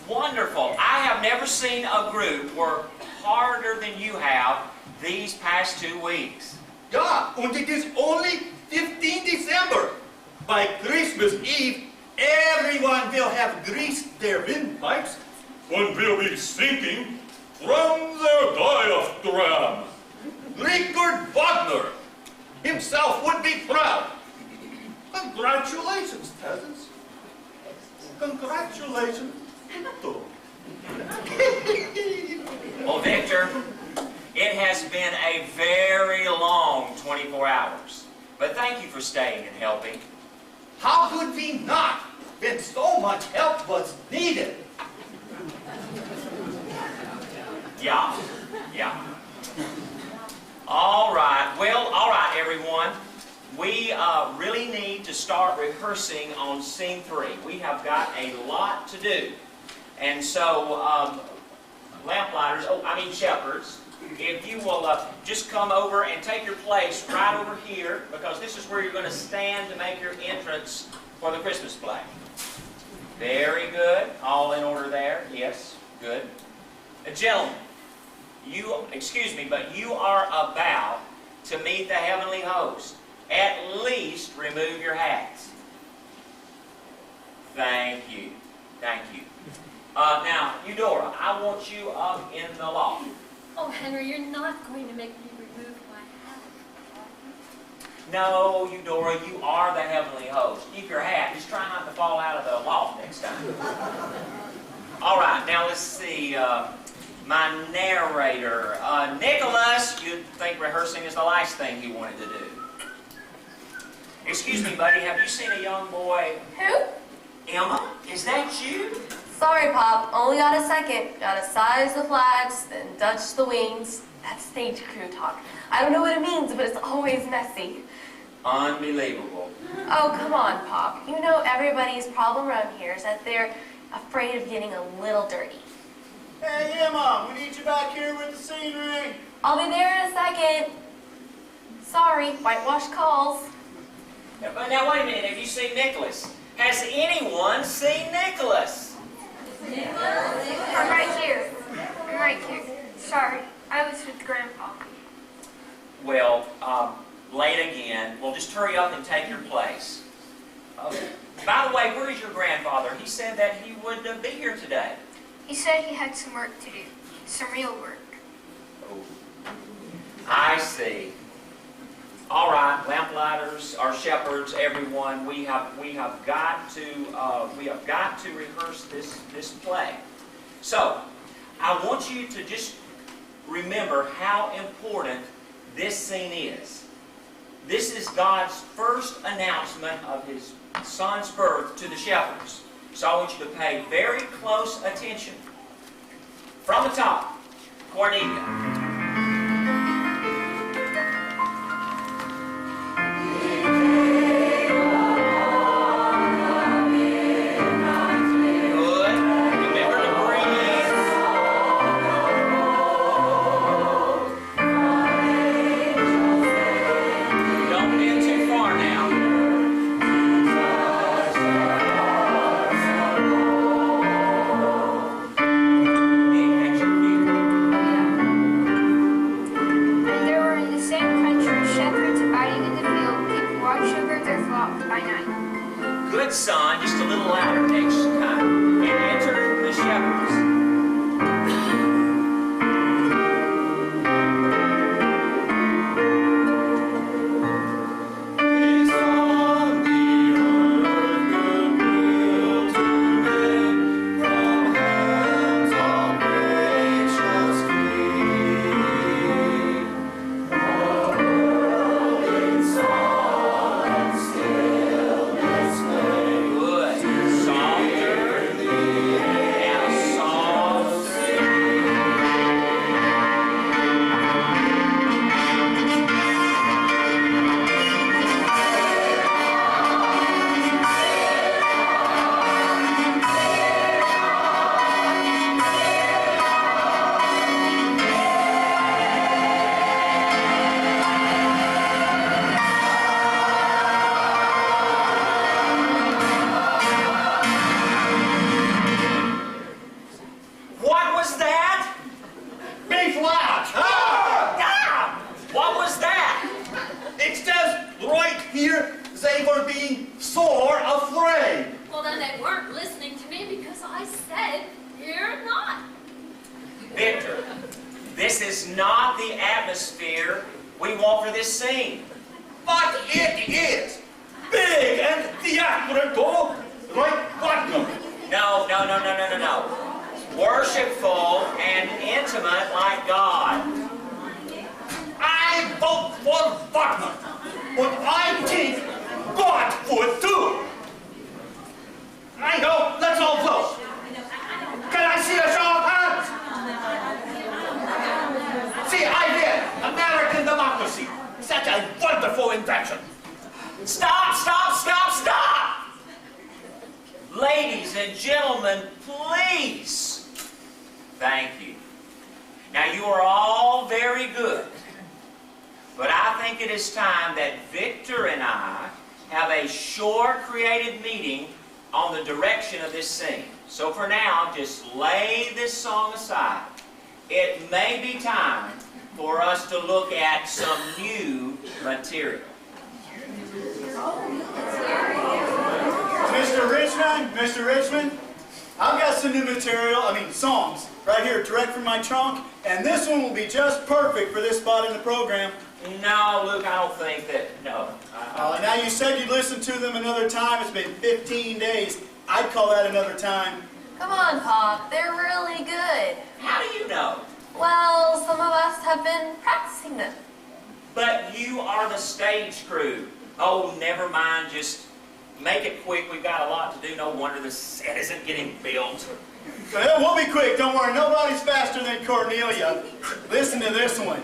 Wonderful. I have never seen a group work harder than you have these past 2 weeks. Yeah, and it is only 15 December. By Christmas Eve, everyone will have greased their windpipes and will be singing from their diaphragm. Richard Wagner himself would be proud. Congratulations, peasants. Congratulations. Well, Victor, it has been a very long 24 hours. But thank you for staying and helping. How could we not, when so much help was needed? Yeah. All right, everyone. We really need to start rehearsing on scene 3. We have got a lot to do. And so, shepherds, if you will just come over and take your place right over here, because this is where you're going to stand to make your entrance for the Christmas play. Very good. All in order there. Yes. Good. Gentlemen, you are about to meet the heavenly host. At least remove your hats. Thank you. Now, Eudora, I want you up in the loft. Oh, Henry, you're not going to make me remove my hat. No, Eudora, you are the heavenly host. Keep your hat. Just try not to fall out of the loft next time. All right, now let's see. My narrator, Nicholas, you'd think rehearsing is the last thing he wanted to do. Excuse me, buddy, have you seen a young boy? Who? Emma, is that you? Sorry, Pop. Only got a second. Gotta size the flags, then Dutch the wings. That's stage crew talk. I don't know what it means, but it's always messy. Unbelievable. Oh, come on, Pop. You know everybody's problem around here is that they're afraid of getting a little dirty. Hey, Emma, we need you back here with the scenery. I'll be there in a second. Sorry, whitewash calls. Now, wait a minute. Have you seen Nicholas? Has anyone seen Nicholas? I'm right here. Sorry, I was with Grandpa. Well, late again. Well, just hurry up and take your place. By the way, where is your grandfather? He said that he would be here today. He said he had some work to do. Some real work. Oh, I see. All right, lamplighters, our shepherds, everyone, we have got to rehearse this play. So, I want you to just remember how important this scene is. This is God's first announcement of His Son's birth to the shepherds. So I want you to pay very close attention. From the top, Cornelia. was that? B flat. Ah! What was that? It says right here they were being sore afraid. Well, then they weren't listening to me because I said, you're not. Victor, this is not the atmosphere we want for this scene. But it is big and theatrical, like Putnam. No. Worshipful and intimate like God. I vote for Putnam, but I think God would too. I know, let's all vote. Can I see a show of hands? See, I did. American democracy. Such a wonderful invention. Stop! Ladies and gentlemen, please. Thank you. Now, you are all very good, but I think it is time that Victor and I have a short creative meeting on the direction of this scene. So for now, just lay this song aside. It may be time for us to look at some new material. Mr. Richmond, I've got some new material, songs, right here, direct from my trunk, and this one will be just perfect for this spot in the program. No, Luke, I don't think that, no. Now you said you'd listen to them another time. It's been 15 days. I'd call that another time. Come on, Pop. They're really good. How do you know? Well, some of us have been practicing them. But you are the stage crew. Oh, never mind, just make it quick. We've got a lot to do. No wonder the set isn't getting built. Well, we'll be quick. Don't worry. Nobody's faster than Cornelia. Listen to this one.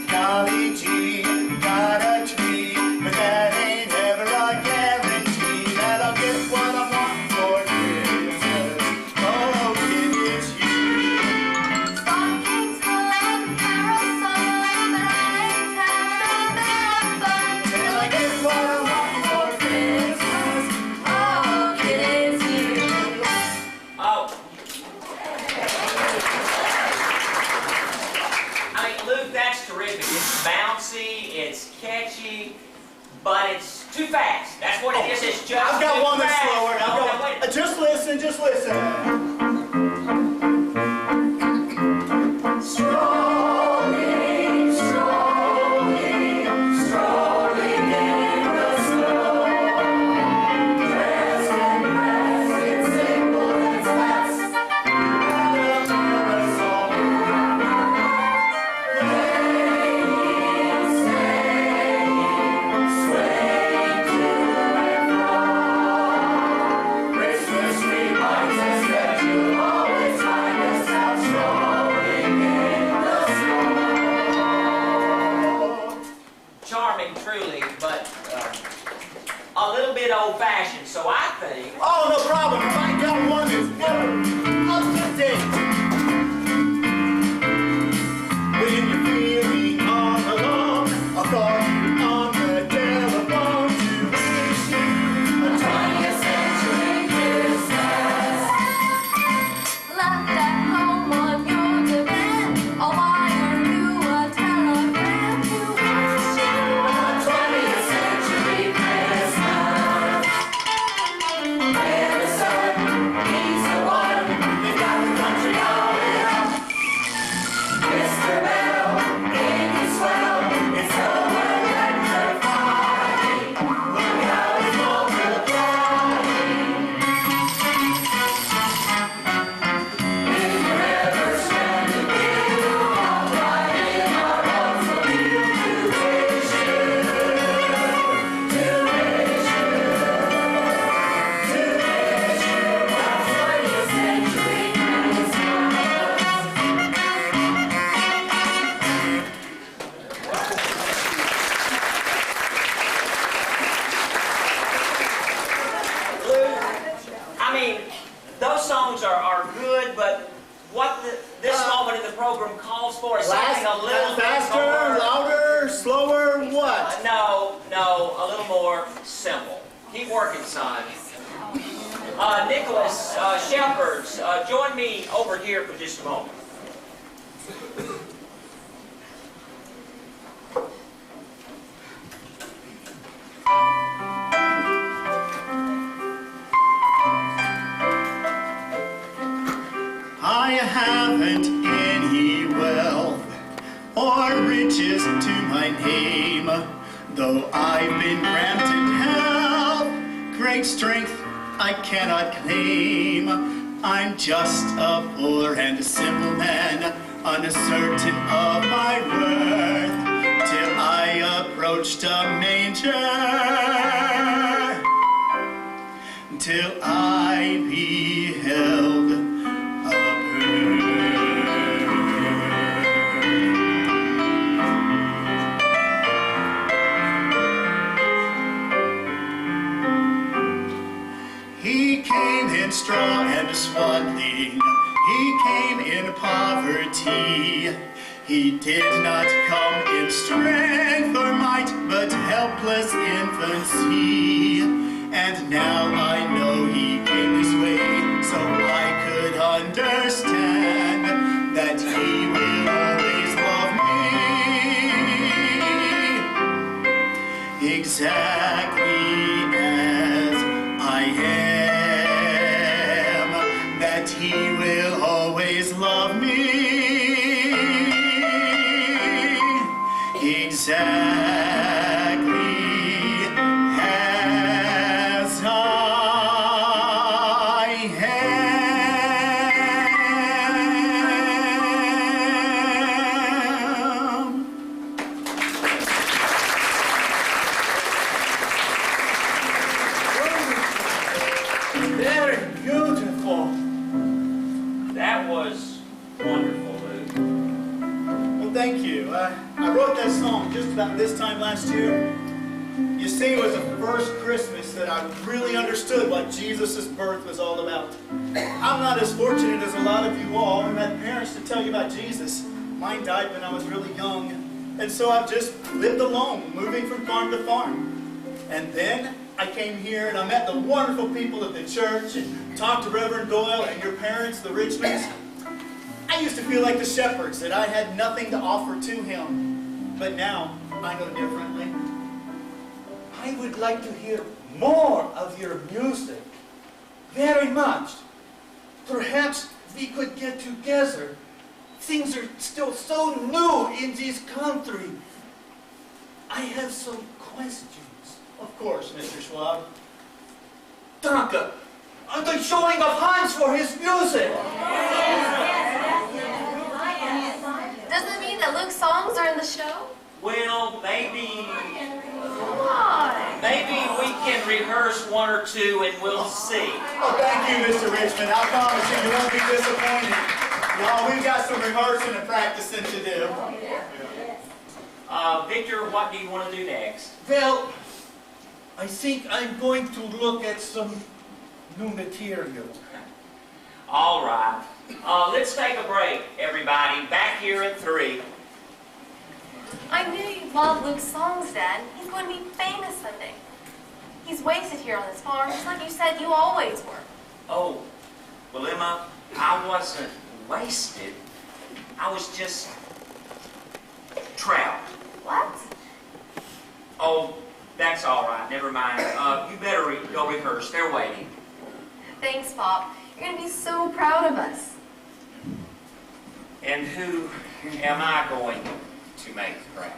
Golly gee, got a tree, but that ain't ever a guarantee that I'll get what I want for Christmas. Oh, kid, it's you. Stockings full and carols sung, but I ain't had a bit of fun Till I get what I want for Christmas. Oh, kid, it's you. Oh. Luke, that's terrific. It's bouncy, it's catchy, but it's too fast. That's what it is. It's just I've got too one that's fast. slower. Just listen. Strolling, strolling in the snow. Dressed in grass, it's simple and fast. Without a parasol. Swaying to and fro. Christmas reminds us that you'll always find us out strolling in the snow. Charming, truly, but a little bit old-fashioned, so I think... Oh, no problem. If I got one that's ever up to date. When you're feeling all alone, I'll call you on the telephone to wish you a 20th century Christmas. Left at home on your divan, I'll wire you a telegram to wish you A 20th century Christmas. Where the sun beats the water, you've got the country going up. Mr. Bell, ain't you swell? It's so electrifying. Look how it's multiplying. If you're ever stranded, we'll hop right in our automobile to wish you, to wish you a 20th century Christmas. Those songs are good, but what this moment in the program calls for is something a little Faster, more... louder, slower, what? No, a little more simple. Keep working, son. Nicholas, Shepherds, join me over here for just a moment. I haven't any wealth or riches to my name, though I've been granted health, great strength I cannot claim. I'm just a poor and a simple man, uncertain of my worth, till I approached a manger, till I beheld a bird. He came in straw and swaddling, he came in poverty. He did not come in strength or might, but helpless infancy. And now I know he came this way, so I could understand that he will always love me exactly as I am, that he will always love me exactly as I am. Very beautiful. That was wonderful, Luke. Well, thank you. I wrote that song just about this time last year. You see, it was the first Christmas that I really understood what Jesus' birth was all about. I'm not as fortunate as a lot of you all who had parents to tell you about Jesus. Mine died when I was really young, and so I've just lived alone, moving from farm to farm. And then I came here and I met the wonderful people of the church and talked to Reverend Doyle and your parents, the Richmonds. I used to feel like the Shepherds, that I had nothing to offer to him. But now, I know differently. I would like to hear more of your music. Very much. Perhaps we could get together. Things are still so new in this country. I have some questions. Of course, Mr. Schwab. Danke. And the showing of hands for his music. Doesn't it mean that Luke's songs are in the show? Well, maybe Why? we can rehearse one or two and we'll see. Oh, thank you, Mr. Richmond. I promise you, you won't be disappointed. No, we've got some rehearsing and practicing to do. Victor, what do you want to do next? Well, I think I'm going to look at some new material. All right. Let's take a break, everybody. Back here at 3. I knew you'd love Luke's songs, Dad. He's going to be famous someday. He's wasted here on this farm, just like you said you always were. Oh, well, Emma, I wasn't wasted. I was just trapped. What? Oh, that's all right. Never mind. You better go rehearse. They're waiting. Thanks, Pop. You're going to be so proud of us. And who am I going to make proud?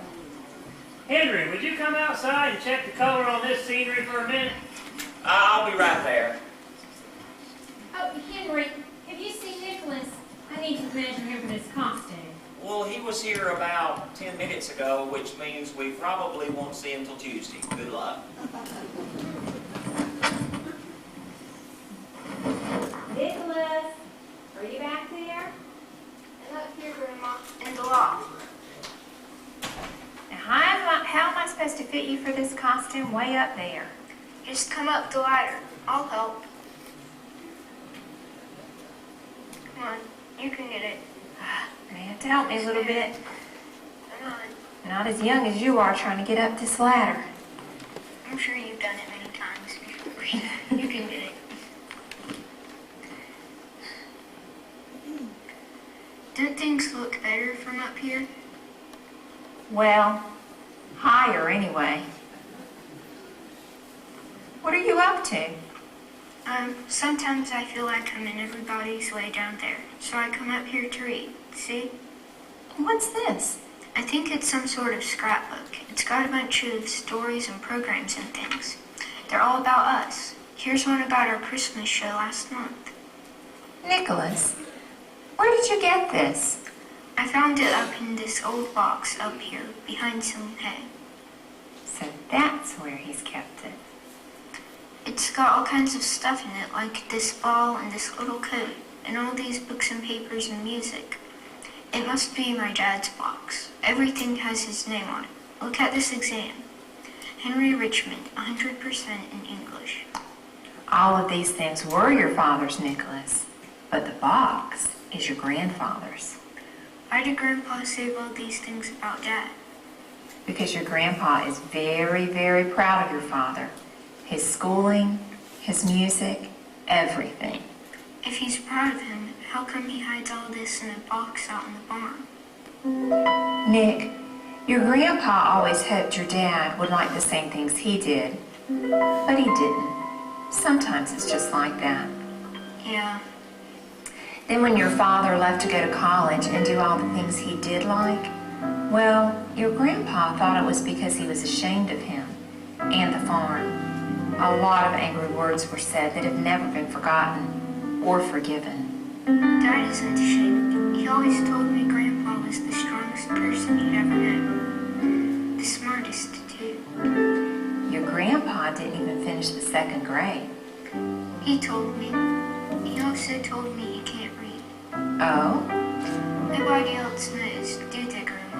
Henry, would you come outside and check the color on this scenery for a minute? I'll be right there. Oh, Henry, have you seen Nicholas? I need to measure him for this costume. Well, he was here about 10 minutes ago, which means we probably won't see him till Tuesday. Good luck. Nicholas, are you back there? I'm up here, Grandma, in the loft. Now, how am I supposed to fit you for this costume way up there? Just come up the ladder. I'll help. Come on, you can get it. You have to help me a little bit. Come on. Not as young as you are trying to get up this ladder. I'm sure you've done it many times before. You can get it. Don't things look better from up here? Well, higher anyway. What are you up to? Sometimes I feel like I'm in everybody's way down there, so I come up here to read. See? What's this? I think it's some sort of scrapbook. It's got a bunch of stories and programs and things. They're all about us. Here's one about our Christmas show last month. Nicholas, where did you get this? I found it up in this old box up here, behind some hay. So that's where he's kept it. It's got all kinds of stuff in it, like this ball and this little coat, and all these books and papers and music. It must be my dad's box. Everything has his name on it. Look at this exam. Henry Richmond, 100% in English. All of these things were your father's, Nicholas, but the box is your grandfather's. Why did Grandpa save all these things about Dad? Because your grandpa is very, very proud of your father. His schooling, his music, everything. If he's proud of him, how come he hides all this in a box out in the barn? Nick, your grandpa always hoped your dad would like the same things he did, but he didn't. Sometimes it's just like that. Yeah. Then when your father left to go to college and do all the things he did like, well, your grandpa thought it was because he was ashamed of him and the farm. A lot of angry words were said that have never been forgotten or forgiven. Dad isn't ashamed. He always told me Grandpa was the strongest person he'd ever met. The smartest, too. Your grandpa didn't even finish the 2nd grade. He told me. He also told me he can't read. Oh? Nobody else knows, do they, Grandma?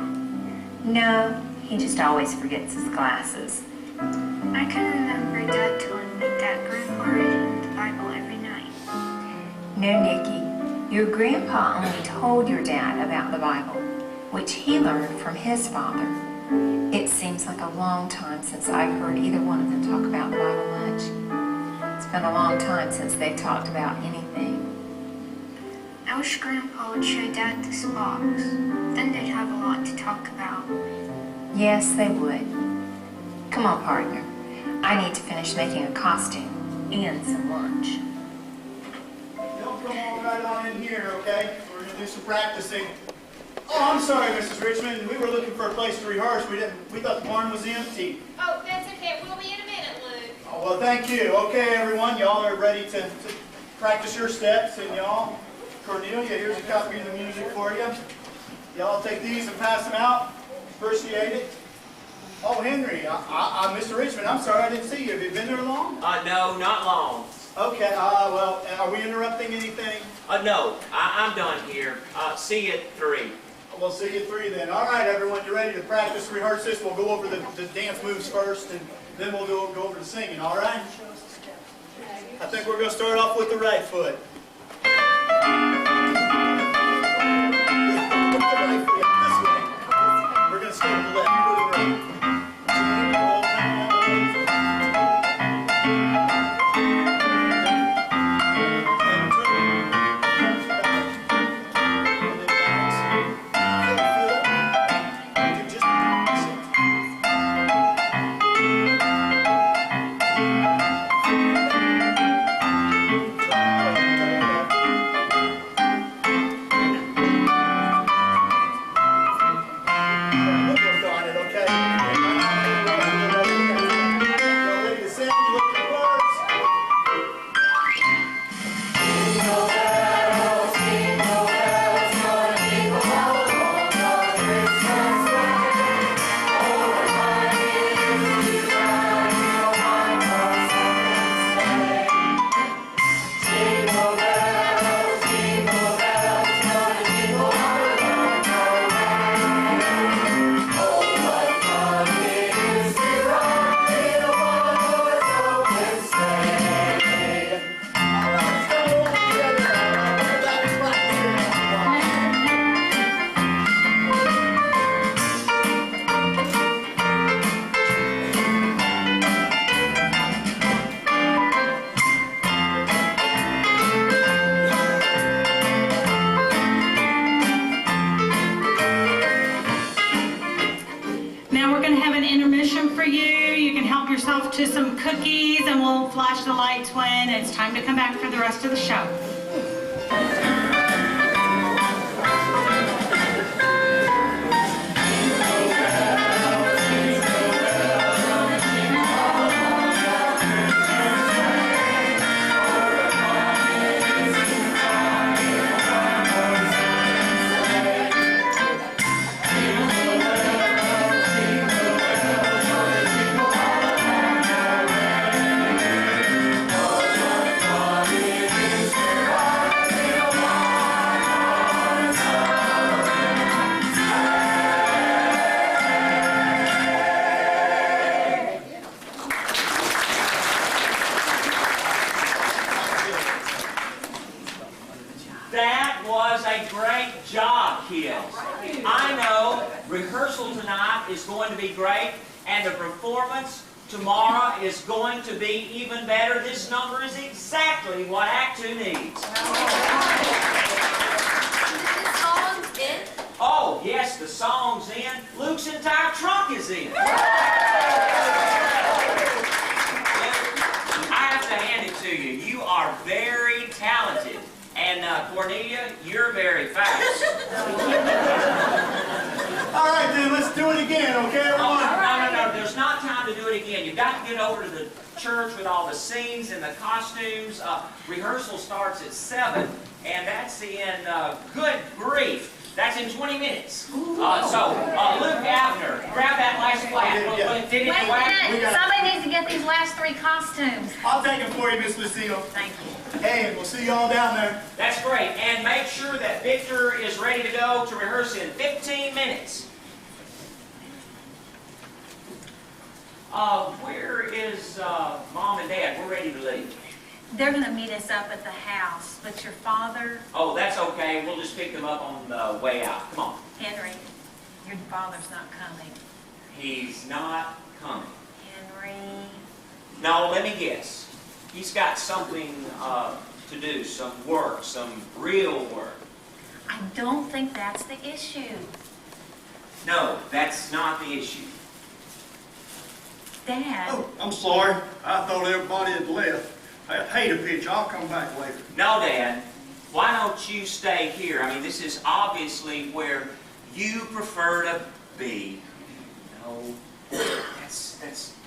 No, he just always forgets his glasses. I can remember Dad telling me that Grandpa read the Bible every night. No, Nikki, your grandpa only told your dad about the Bible, which he learned from his father. It seems like a long time since I've heard either one of them talk about the Bible much. It's been a long time since they've talked about anything. I wish Grandpa would show Dad this box. Then they'd have a lot to talk about. Yes, they would. Come on, partner. I need to finish making a costume and some lunch. Y'all come on right on in here, okay? We're going to do some practicing. Oh, I'm sorry, Mrs. Richmond. We were looking for a place to rehearse. We thought the barn was empty. Oh, that's okay. We'll be in a minute, Luke. Oh, well, thank you. Okay, everyone, y'all are ready to practice your steps, and y'all, Cornelia, here's a copy of the music for you. Y'all take these and pass them out. Appreciate it. Oh, Henry, Mr. Richmond, I'm sorry I didn't see you. Have you been there long? No, not long. Okay, well, are we interrupting anything? No, I'm done here. See you at 3. We'll see you at 3 then. All right, everyone, you ready to practice, rehearse this? We'll go over the dance moves first, and then we'll go over the singing, all right? I think we're going to start off with the right foot. Put the right foot this way. We're going to start with the left. You go to the right. to some cookies and we'll flash the lights when it's time to come back for the rest of the show. That was a great job, kids. I know rehearsal tonight is going to be great, and the performance tomorrow is going to be even better. This number is exactly what Act 2 needs. The song's in? Oh, yes, the song's in. Luke's entire trunk is in. I have to hand it to you. You are very talented. And Cornelia, you're very fast. All right, then, let's do it again, okay, everyone? No. There's not time to do it again. You've got to get over to the church with all the scenes and the costumes. Rehearsal starts at 7, and that's in, good grief, that's in 20 minutes. So, Luke Abner, grab that last flat. Wait a minute. Somebody needs to get these last 3 costumes. I'll take them for you, Miss Lucille. Thank you. Hey, we'll see you all down there. That's great. And make sure that Victor is ready to go to rehearse in 15 minutes. Where is Mom and Dad? We're ready to leave. They're going to meet us up at the house, but your father... Oh, that's okay. We'll just pick them up on the way out. Come on. Henry, your father's not coming. He's not coming. Henry... No, let me guess. He's got something to do, some work, some real work. I don't think that's the issue. No, that's not the issue. Dad... Oh, I'm sorry. I thought everybody had left. I hate a pitch. I'll come back later. No, Dad. Why don't you stay here? I mean, this is obviously where you prefer to be. No, that's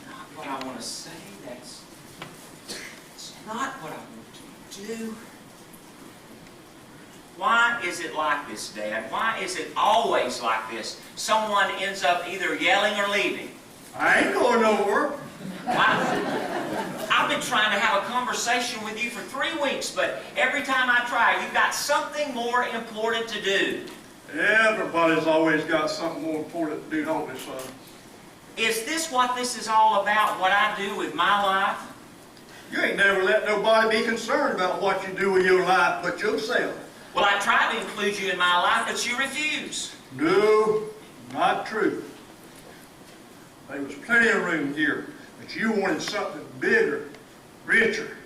not what I want to say. That's not what I want to do. Why is it like this, Dad? Why is it always like this? Someone ends up either yelling or leaving. I ain't going nowhere. I've been trying to have a conversation with you for 3 weeks, but every time I try, you've got something more important to do. Everybody's always got something more important to do, don't they, son? Is this what this is all about, what I do with my life? You ain't never let nobody be concerned about what you do with your life but yourself. Well, I try to include you in my life, but you refuse. No, not true. There was plenty of room here, but you wanted something bigger, richer.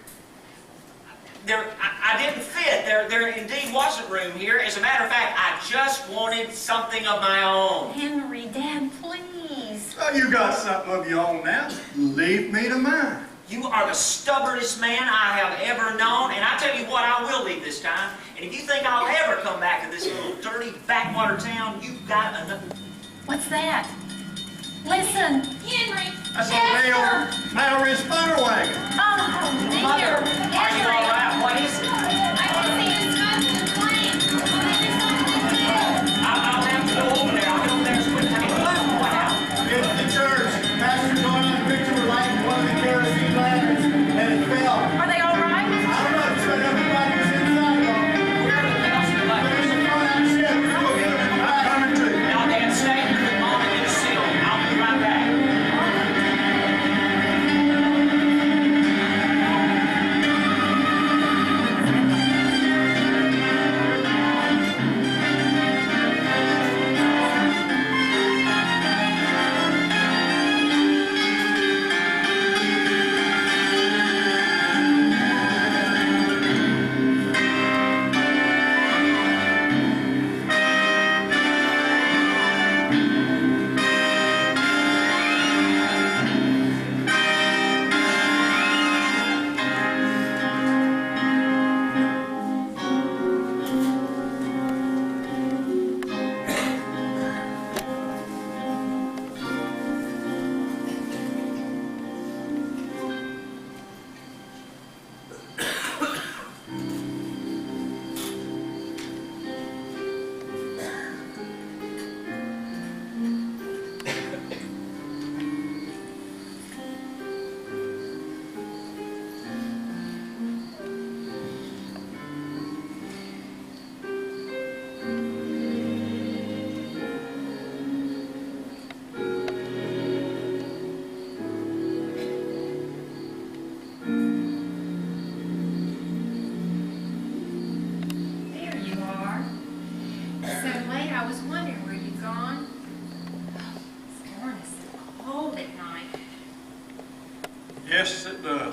I didn't fit. There indeed wasn't room here. As a matter of fact, I just wanted something of my own. Henry, Dad, please. Oh, you got something of your own now. Leave me to mine. You are the stubbornest man I have ever known, and I tell you what, I will leave this time. And if you think I'll ever come back to this little dirty backwater town, you've got enough. What's that? Listen. Henry! That's a Mallory's motor wagon. Oh, dear. Mother, are you all right? What is it? I can see his cousin's plane. I'll have to go over there. I'll go over there as quick as I can. What happened? It's the church. Pastor's going on a picture with lighting one of the kerosene lanterns, and it fell. Are they all right? I don't know, it's what everybody was inside of. Where are the bells and There's buttons? a phone out of ship. Let's go get them in the back. Coming to you. Now, Dad, stay with Mom and Lucille. I'll be right back.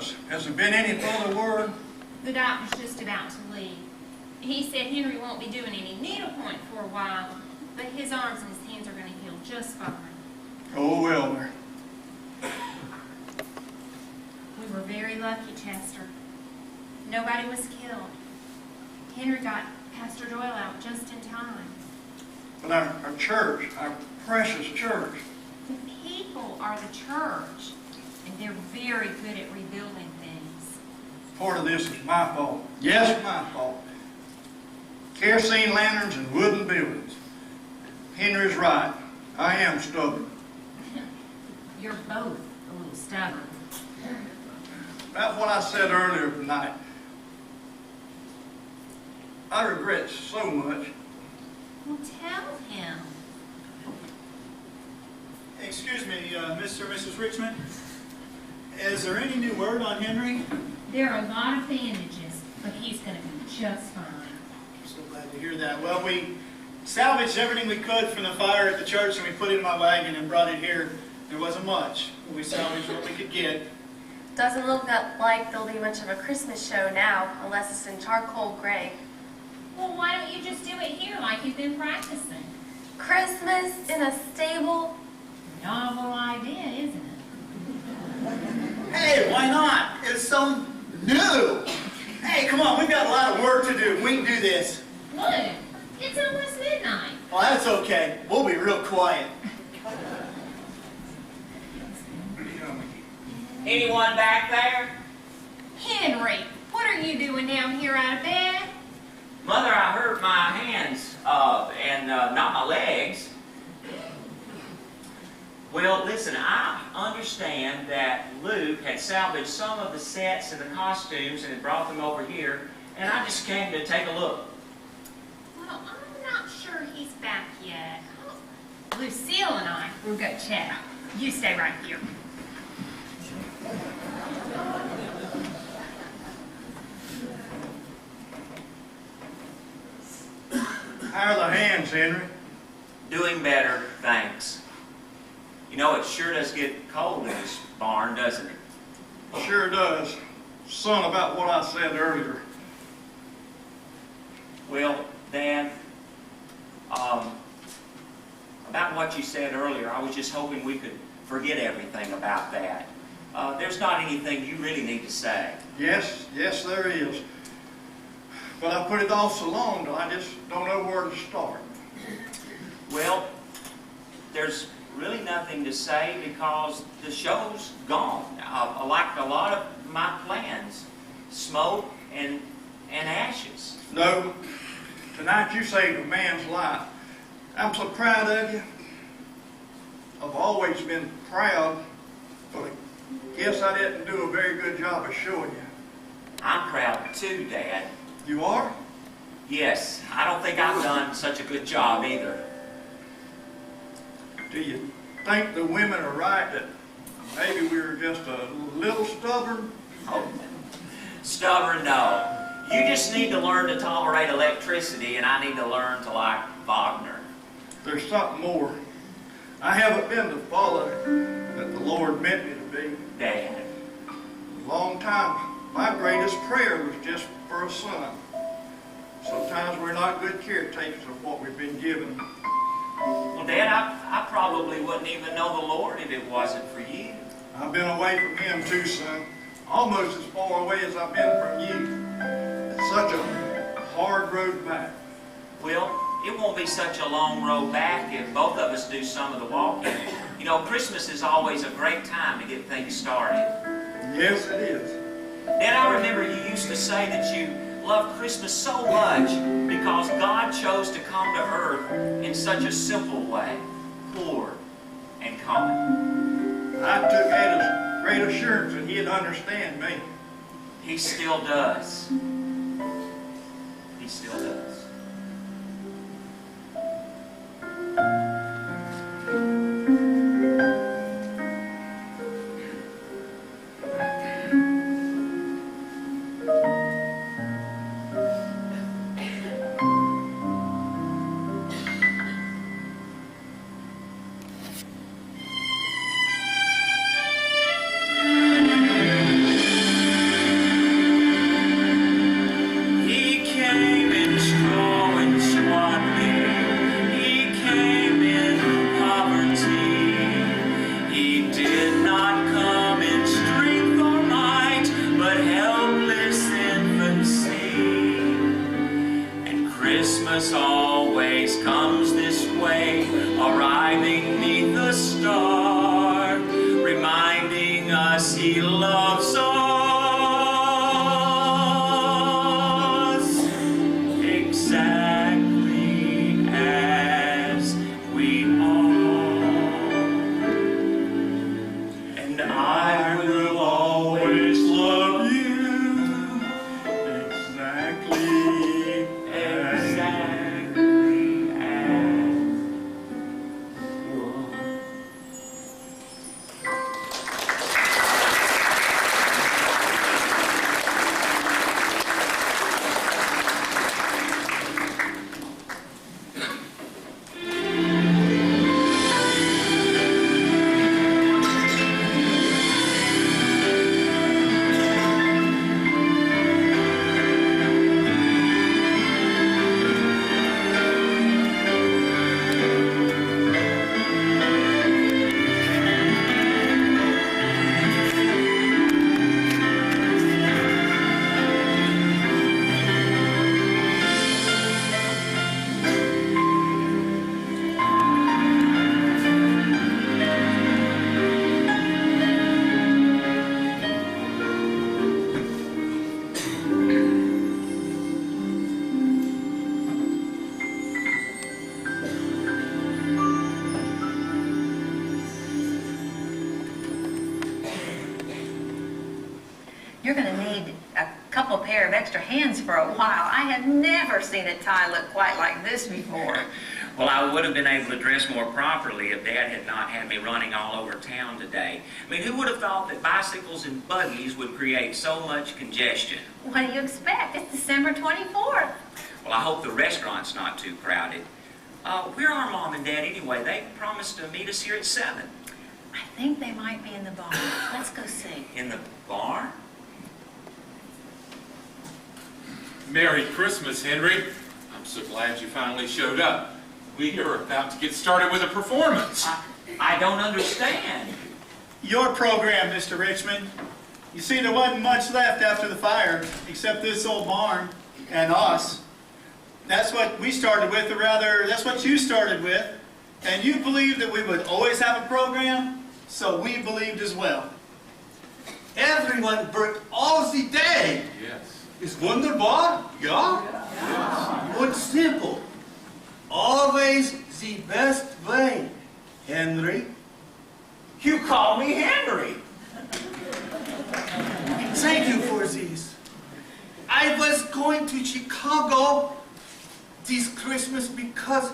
us. Has there been any further word? The doctor's just about to leave. He said Henry won't be doing any needlepoint for a while, but his arms and his hands are going to heal just fine. Oh, well, there. We were very lucky, Chester. Nobody was killed. Henry got Pastor Doyle out just in time. But our church, our precious church. The people are the church, and they're very good at rebuilding things. Part of this is my fault. Yes, my fault. Kerosene lanterns and wooden buildings. Henry's right. I am stubborn. You're both a little stubborn. About what I said earlier tonight. I regret so much. Well, tell him. Excuse me, Mr. or Mrs. Richmond. Is there any new word on Henry? There are a lot of bandages, but he's going to be just fine. I'm so glad to hear that. Well, we salvaged everything we could from the fire at the church, and we put it in my wagon and brought it here. There wasn't much, but we salvaged what we could get. Doesn't look like there'll be much of a Christmas show now, unless it's in charcoal gray. Well, why don't you just do it here like you've been practicing? Christmas in a stable? Novel idea, isn't it? Hey, why not? It's so new. Hey, come on, we've got a lot of work to do. We can do this. Look, it's almost midnight. Well, that's okay. We'll be real quiet. Anyone back there? Henry, what are you doing down here out of bed? Mother, I hurt my hands and not my legs. Well, listen, I understand that Luke had salvaged some of the sets and the costumes and had brought them over here, and I just came to take a look. Well, I'm not sure he's back yet. Lucille and I will go check. You stay right here. How are the hands, Henry? Doing better, thanks. You know, it sure does get cold in this barn, doesn't it? Sure does. Son, about what I said earlier. Well, Dan, about what you said earlier, I was just hoping we could forget everything about that. There's not anything you really need to say. Yes, there is. But I put it off so long that I just don't know where to start. Well, there's really nothing to say because the show's gone. Like a lot of my plans, smoke and ashes. No, tonight you saved a man's life. I'm so proud of you. I've always been proud, but I guess I didn't do a very good job of showing you. I'm proud too, Dad. You are? Yes, I don't think I've done such a good job either. Do you think the women are right that maybe we were just a little stubborn? Oh, stubborn, no. You just need to learn to tolerate electricity, and I need to learn to like Wagner. There's something more. I haven't been the father that the Lord meant me to be. Dad. A long time, my greatest prayer was just for a son. Sometimes we're not good caretakers of what we've been given. Well, Dad, I probably wouldn't even know the Lord if it wasn't for you. I've been away from Him too, son. Almost as far away as I've been from you. It's such a hard road back. Well, it won't be such a long road back if both of us do some of the walking. You know, Christmas is always a great time to get things started. Yes, it is. Dad, I remember you used to say that you loved Christmas so much because God chose to come to earth in such a simple way, poor and common. I took that as great assurance that He'd understand me. He still does. He still does. Jesus always comes this way, arriving neath the star, reminding us he loves us exactly as we are. And I will always love you exactly as you are. You're going to need a couple pair of extra hands for a while. I have never seen a tie look quite like this before. Well, I would have been able to dress more properly if Dad had not had me running all over town today. I mean, who would have thought that bicycles and buggies would create so much congestion? What do you expect? It's December 24th. Well, I hope the restaurant's not too crowded. Where are Mom and Dad anyway? They promised to meet us here at 7. I think they might be in the barn. Let's go see. In the barn? Merry Christmas, Henry. I'm so glad you finally showed up. We are about to get started with a performance. I don't understand. Your program, Mr. Richmond. You see, there wasn't much left after the fire, except this old barn and us. That's what we started with, or rather, that's what you started with. And you believed that we would always have a program, so we believed as well. Everyone worked all the day. Yes. It's wunderbar, yeah? But simple. Always the best way, Henry. You call me Henry. Thank you for this. I was going to Chicago this Christmas because,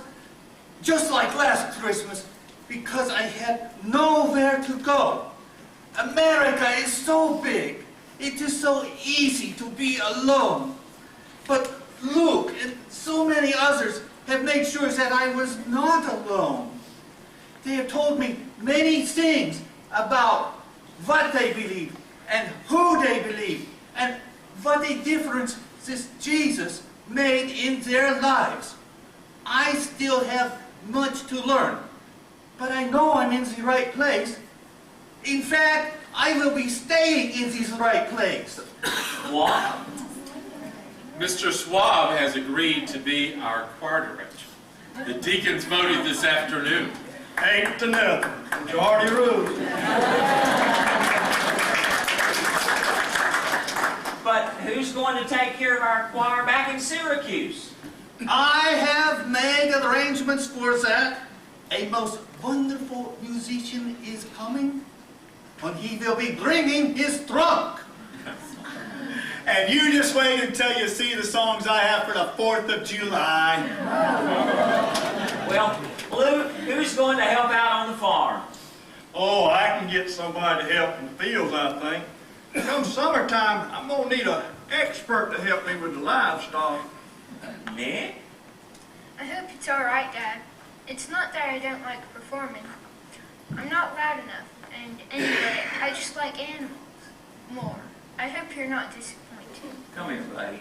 just like last Christmas, because I had nowhere to go. America is so big. It is so easy to be alone. But Luke and so many others have made sure that I was not alone. They have told me many things about what they believe and who they believe and what a difference this Jesus made in their lives. I still have much to learn, but I know I'm in the right place. In fact, I will be staying in this right place. What? Mr. Schwab has agreed to be our choir director. The deacons voted this afternoon. 8-0. Majority rules. But who's going to take care of our choir back in Syracuse? I have made arrangements for that. A most wonderful musician is coming, and he will be bringing his trunk. And you just wait until you see the songs I have for the 4th of July. Well, Luke, who's going to help out on the farm? Oh, I can get somebody to help in the fields, I think. Come summertime, I'm going to need an expert to help me with the livestock. Nick? I hope it's all right, Dad. It's not that I don't like performing. I'm not loud enough, and anyway, I just like animals more. I hope you're not disappointed. Come here, buddy.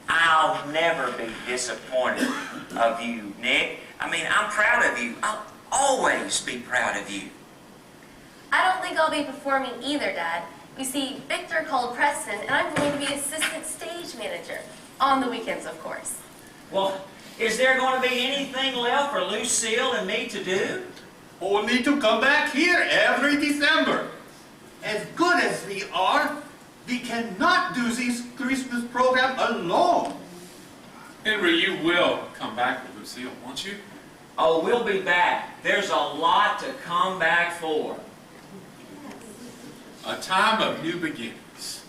I'll never be disappointed of you, Nick. I mean, I'm proud of you. I'll always be proud of you. I don't think I'll be performing either, Dad. You see, Victor called Preston, and I'm going to be assistant stage manager. On the weekends, of course. Well, Is there going to be anything left for Lucille and me to do? Only to come back here every December. As good as we are, we cannot do this Christmas program alone. Henry, you will come back with Lucille, won't you? Oh, we'll be back. There's a lot to come back for. A time of new beginnings.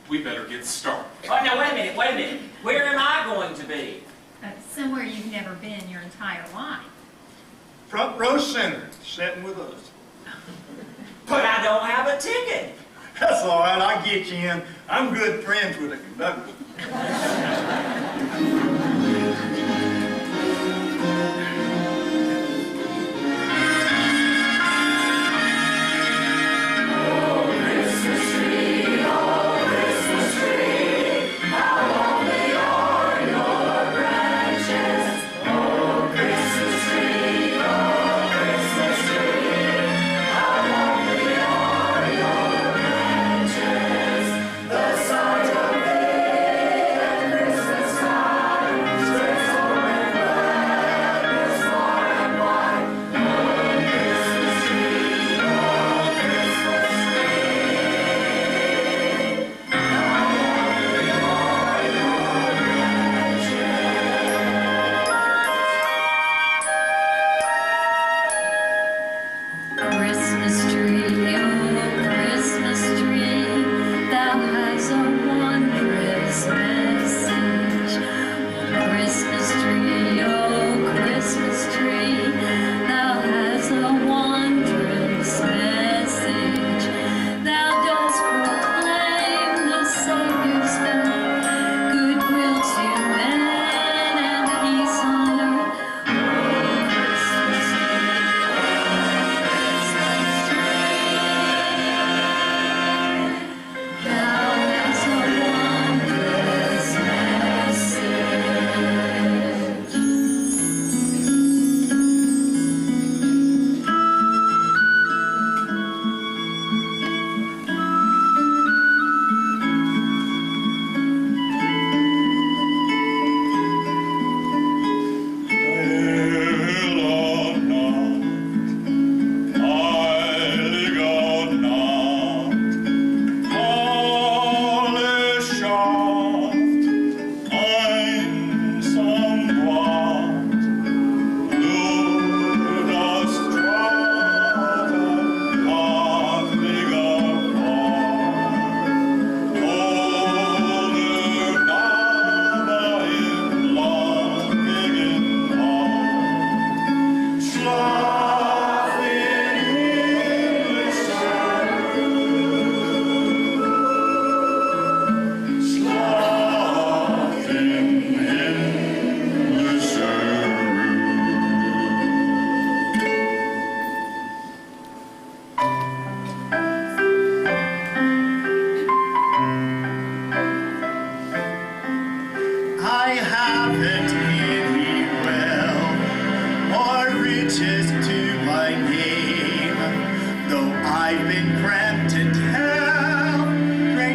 We better get started. Oh, now, wait a minute. Where am I going to be? Somewhere you've never been your entire life. Front row center, sitting with us. But I don't have a ticket. That's all right, I'll get you in. I'm good friends with the conductor.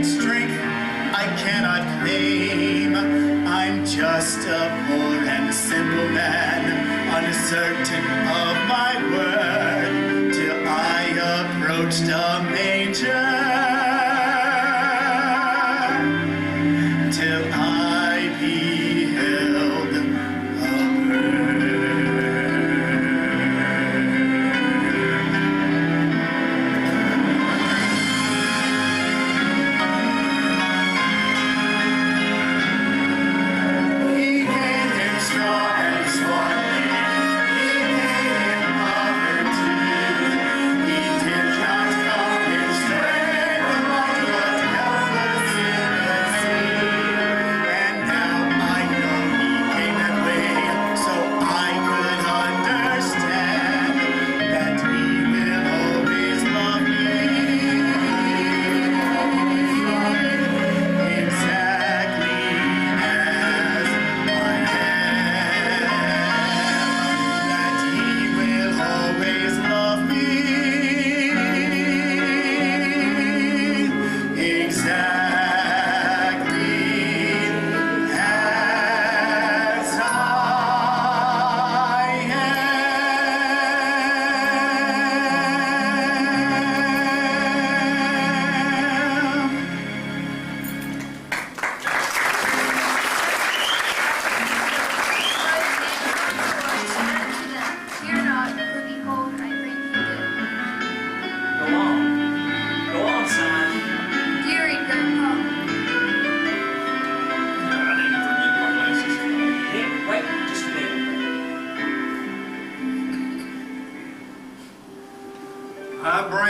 Strength.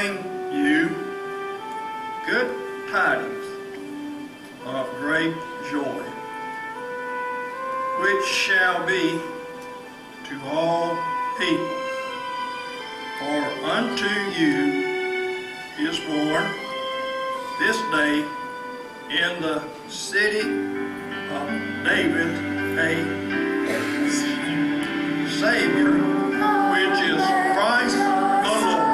bring you good tidings of great joy, which shall be to all people. For unto you is born this day in the city of David a Savior, which is Christ the Lord.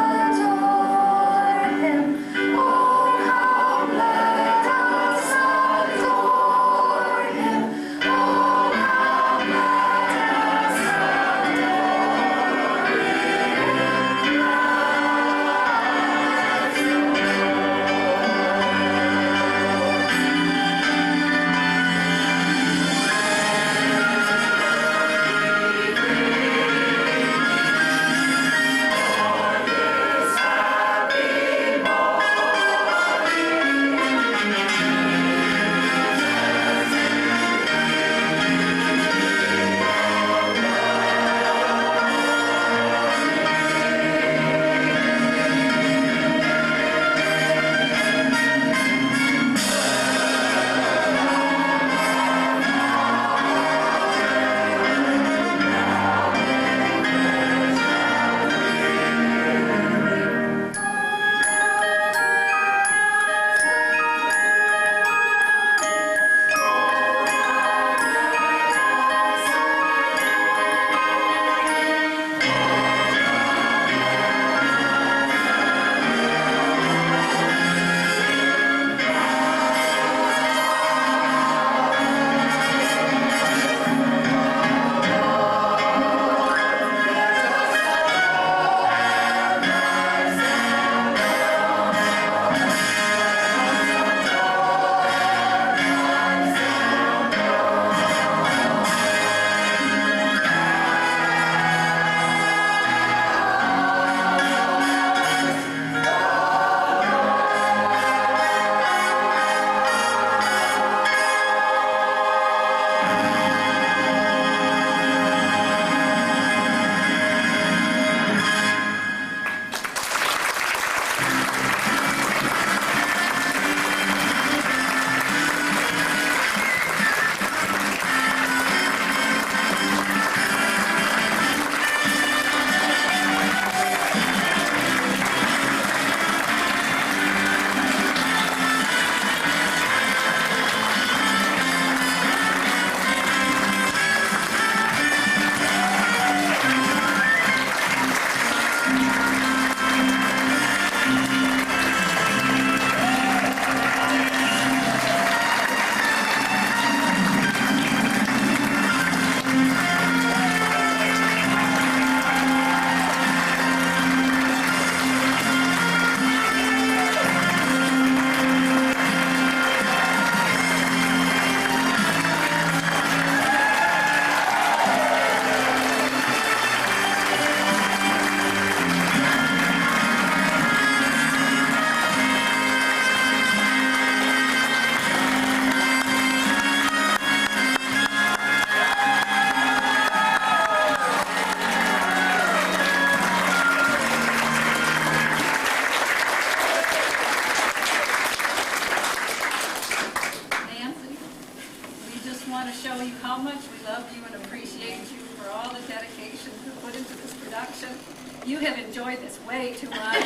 You have enjoyed this way too much.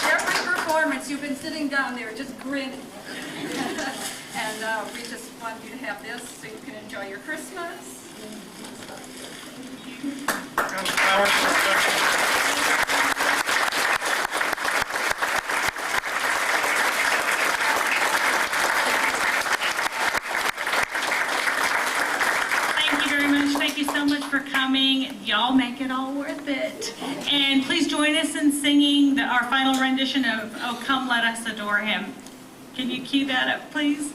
Every performance, you've been sitting down there just grinning. And we just want you to have this so you can enjoy your Christmas. Y'all make it all worth it. And please join us in singing our final rendition of "Oh Come Let Us Adore Him." Can you cue that up, please?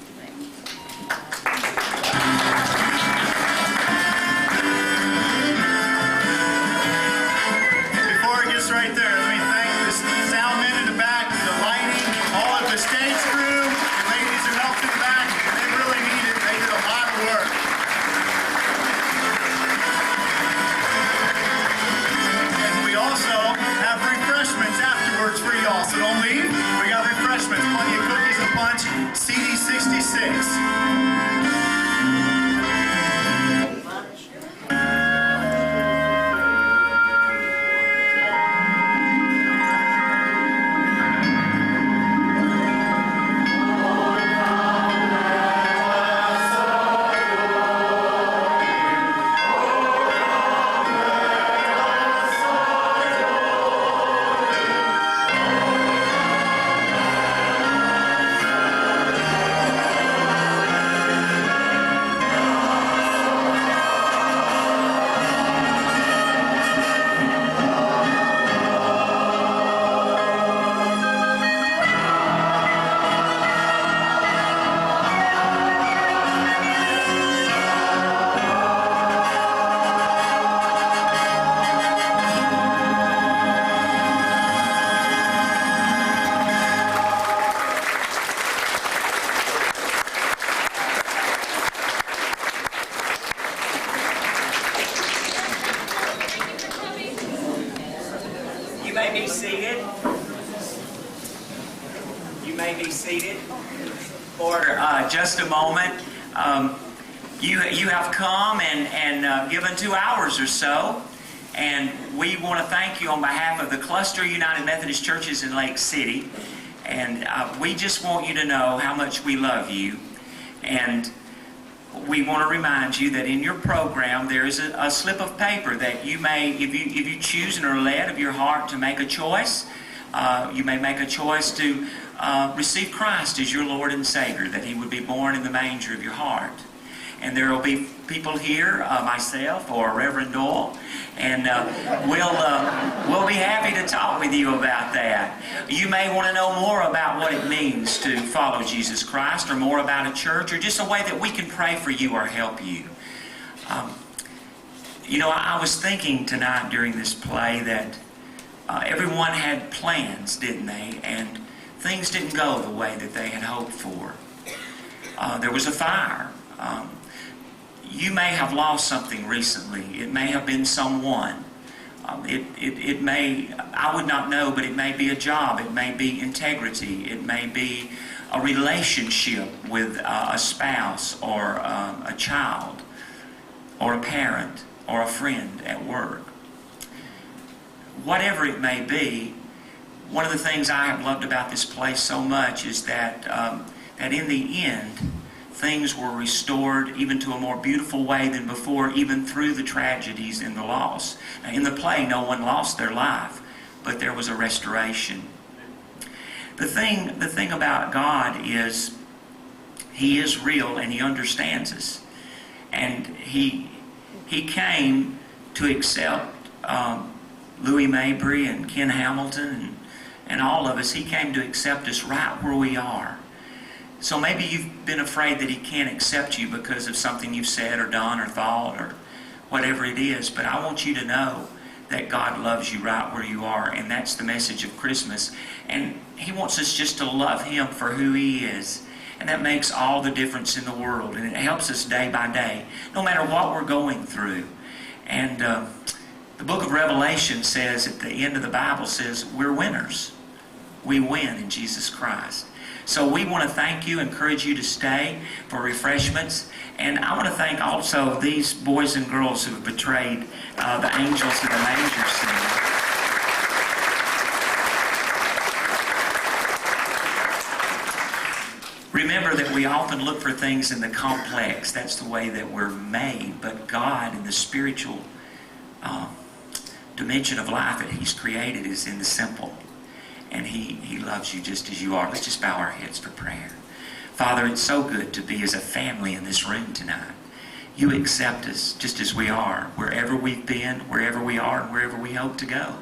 Before it gets right there, let me thank the sound men in the back, the lighting, all of the stage crew, the ladies who helped in the back. They really need it. They did a lot of work. Also have seated. You may be seated for just a moment. You have come and given 2 hours or so, and we want to thank you on behalf of the Cluster United Methodist Churches in Lake City. And we just want you to know how much we love you. And we want to remind you that in your program there is a slip of paper that you may, if you choose and are led of your heart to make a choice, you may make a choice to receive Christ as your Lord and Savior, that He would be born in the manger of your heart. And there will be people here, myself or Reverend Doyle, and we'll be happy to talk with you about that. You may want to know more about what it means to follow Jesus Christ, or more about a church, or just a way that we can pray for you or help you. You know, I was thinking tonight during this play that everyone had plans, didn't they? And things didn't go the way that they had hoped for. There was a fire. You may have lost something recently. It may have been someone. It may, I would not know, but it may be a job. It may be integrity. It may be a relationship with a spouse or a child or a parent or a friend at work. Whatever it may be, one of the things I have loved about this place so much is that that in the end, things were restored even to a more beautiful way than before, even through the tragedies and the loss. Now, in the play, no one lost their life, but there was a restoration. The thing about God is He is real and He understands us. And He came to accept Louis Mabry and Ken Hamilton and all of us. He came to accept us right where we are. So maybe you've been afraid that He can't accept you because of something you've said or done or thought or whatever it is. But I want you to know that God loves you right where you are. And that's the message of Christmas. And He wants us just to love Him for who He is. And that makes all the difference in the world. And it helps us day by day, no matter what we're going through. And the book of Revelation says, at the end of the Bible says, we're winners. We win in Jesus Christ. So we want to thank you, encourage you to stay for refreshments. And I want to thank also these boys and girls who have betrayed the angels in the manger scene. Remember that we often look for things in the complex. That's the way that we're made. But God, in the spiritual dimension of life that He's created, is in the simple. And He loves you just as you are. Let's just bow our heads for prayer. Father, it's so good to be as a family in this room tonight. You accept us just as we are, wherever we've been, wherever we are, and wherever we hope to go.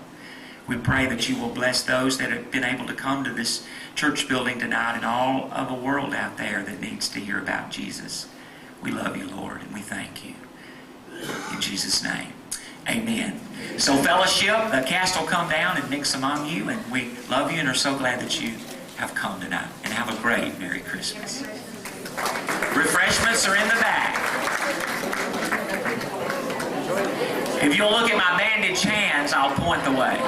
We pray that you will bless those that have been able to come to this church building tonight and all of the world out there that needs to hear about Jesus. We love you, Lord, and we thank you. In Jesus' name. Amen. So fellowship, the cast will come down and mix among you, and we love you and are so glad that you have come tonight. And have a great Merry Christmas. Refreshments are in the back. If you'll look at my bandaged hands, I'll point the way.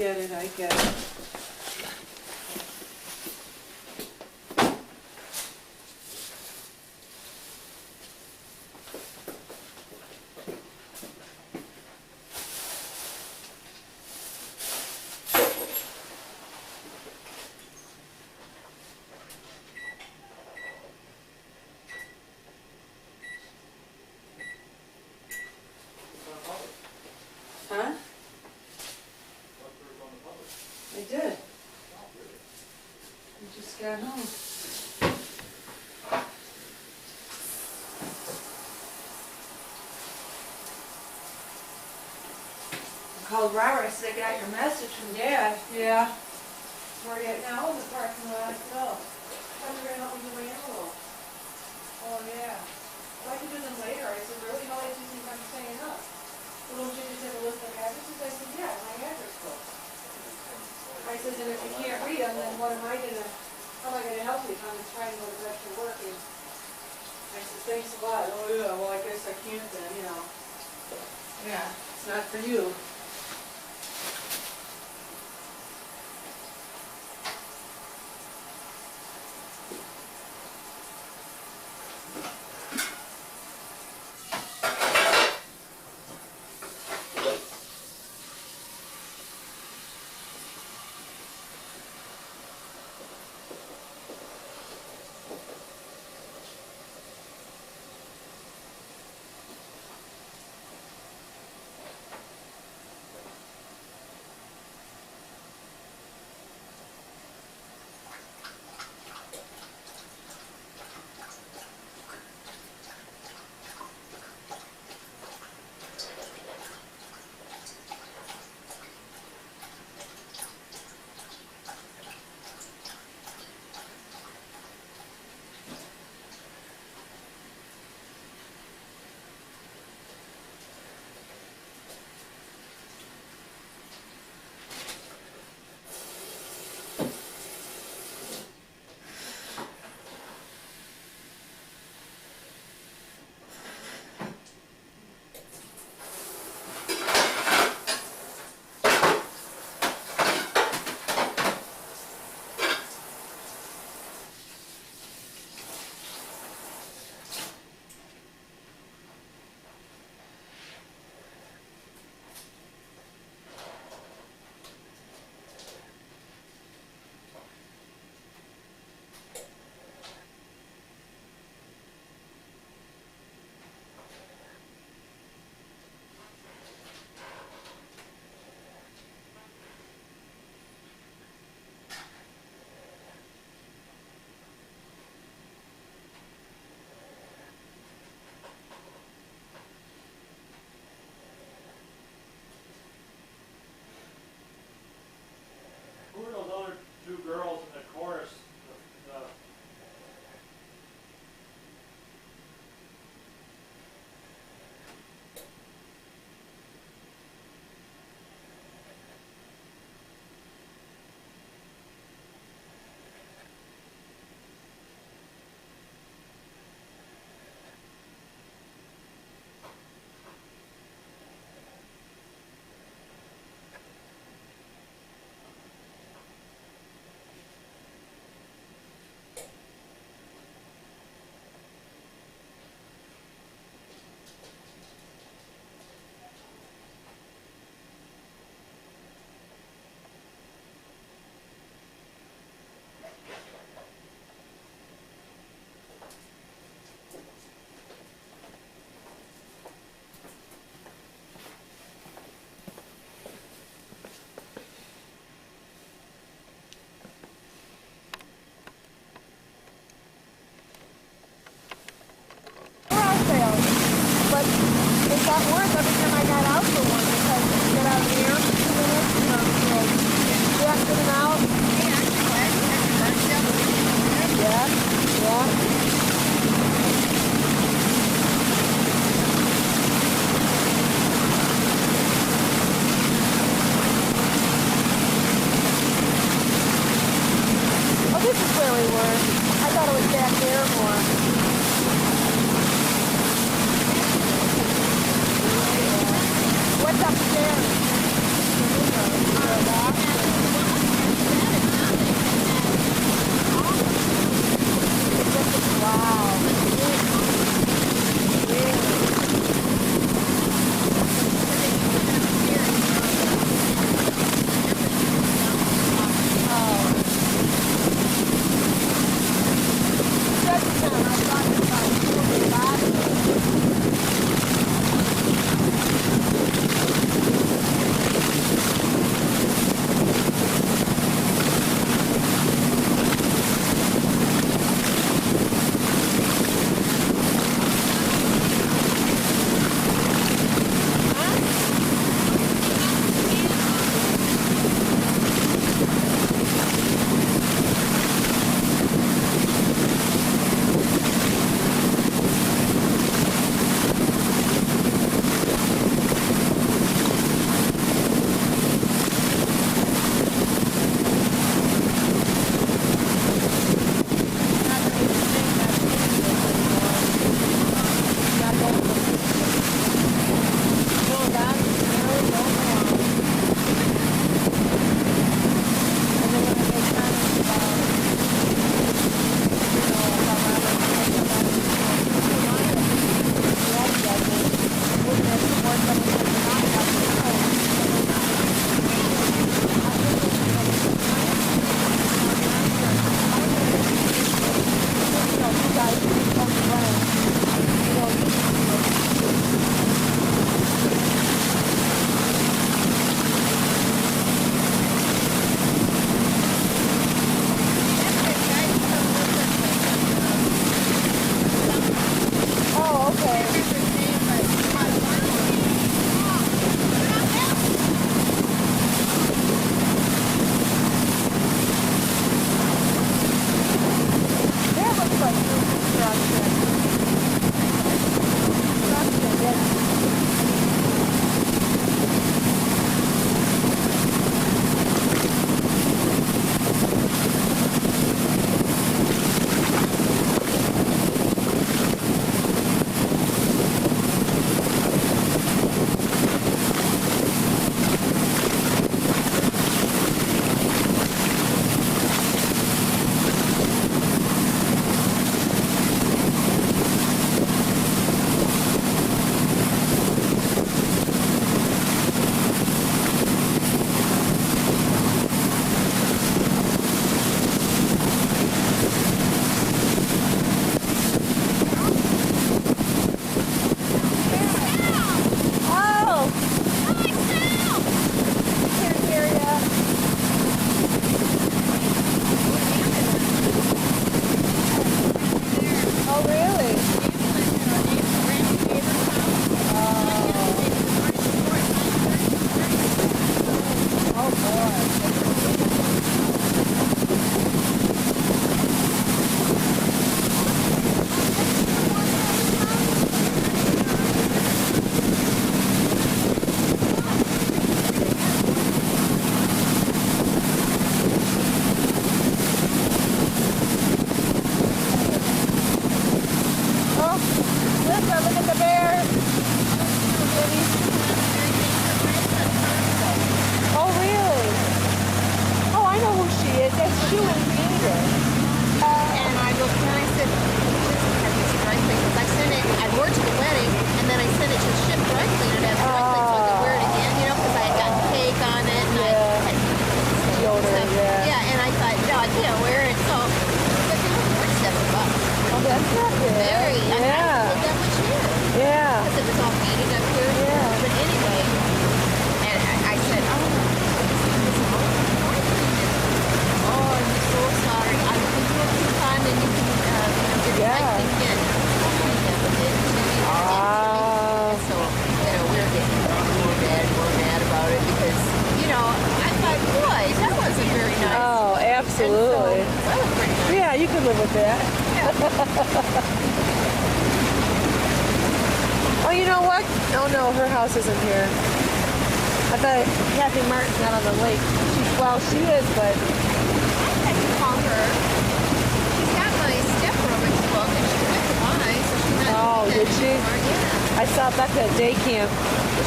get it, I get it. Huh? I did. I just got home. I called Robert. I said, I got your message from Dad. Yeah. Where are you at now? In the parking lot. No. Thought you were going to help me do my envelope. Oh, yeah. Well, I can do them later. I said, really? How late do you think I'm staying up? Well, don't you just have a list of addresses? I said, yeah, my address book. I said, and if you can't read them, then how am I gonna help you if I'm trying to go to back to work? And I said, thanks a lot. Oh, yeah, well, I guess I can't then, you know. Yeah, it's not for you. Who are those other two girls in the chorus? It got worse every time I got out for one because you get out of the air for 2 minutes, you have to get in and out. Yeah. Oh, this is where we were. I thought it was back there more. What's upstairs?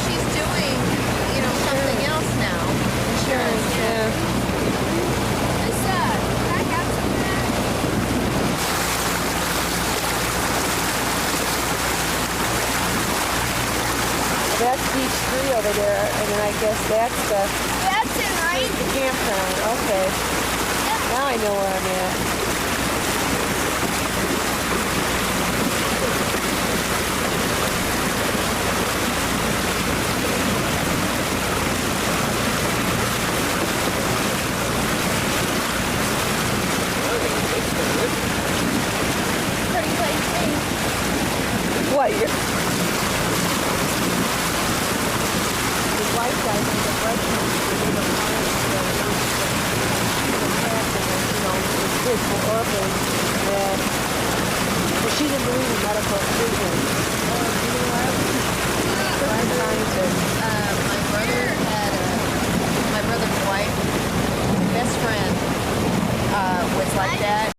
She's doing, something else now. Insurance. over there, and then I guess that's the That's it, right? campground. Okay. Now I know where I'm at. Pretty place to be. What? His wife died in the freshman kids were orphans, and well, she didn't believe in medical treatment. You know what? So I'm trying to. My brother's wife, best friend, was like that.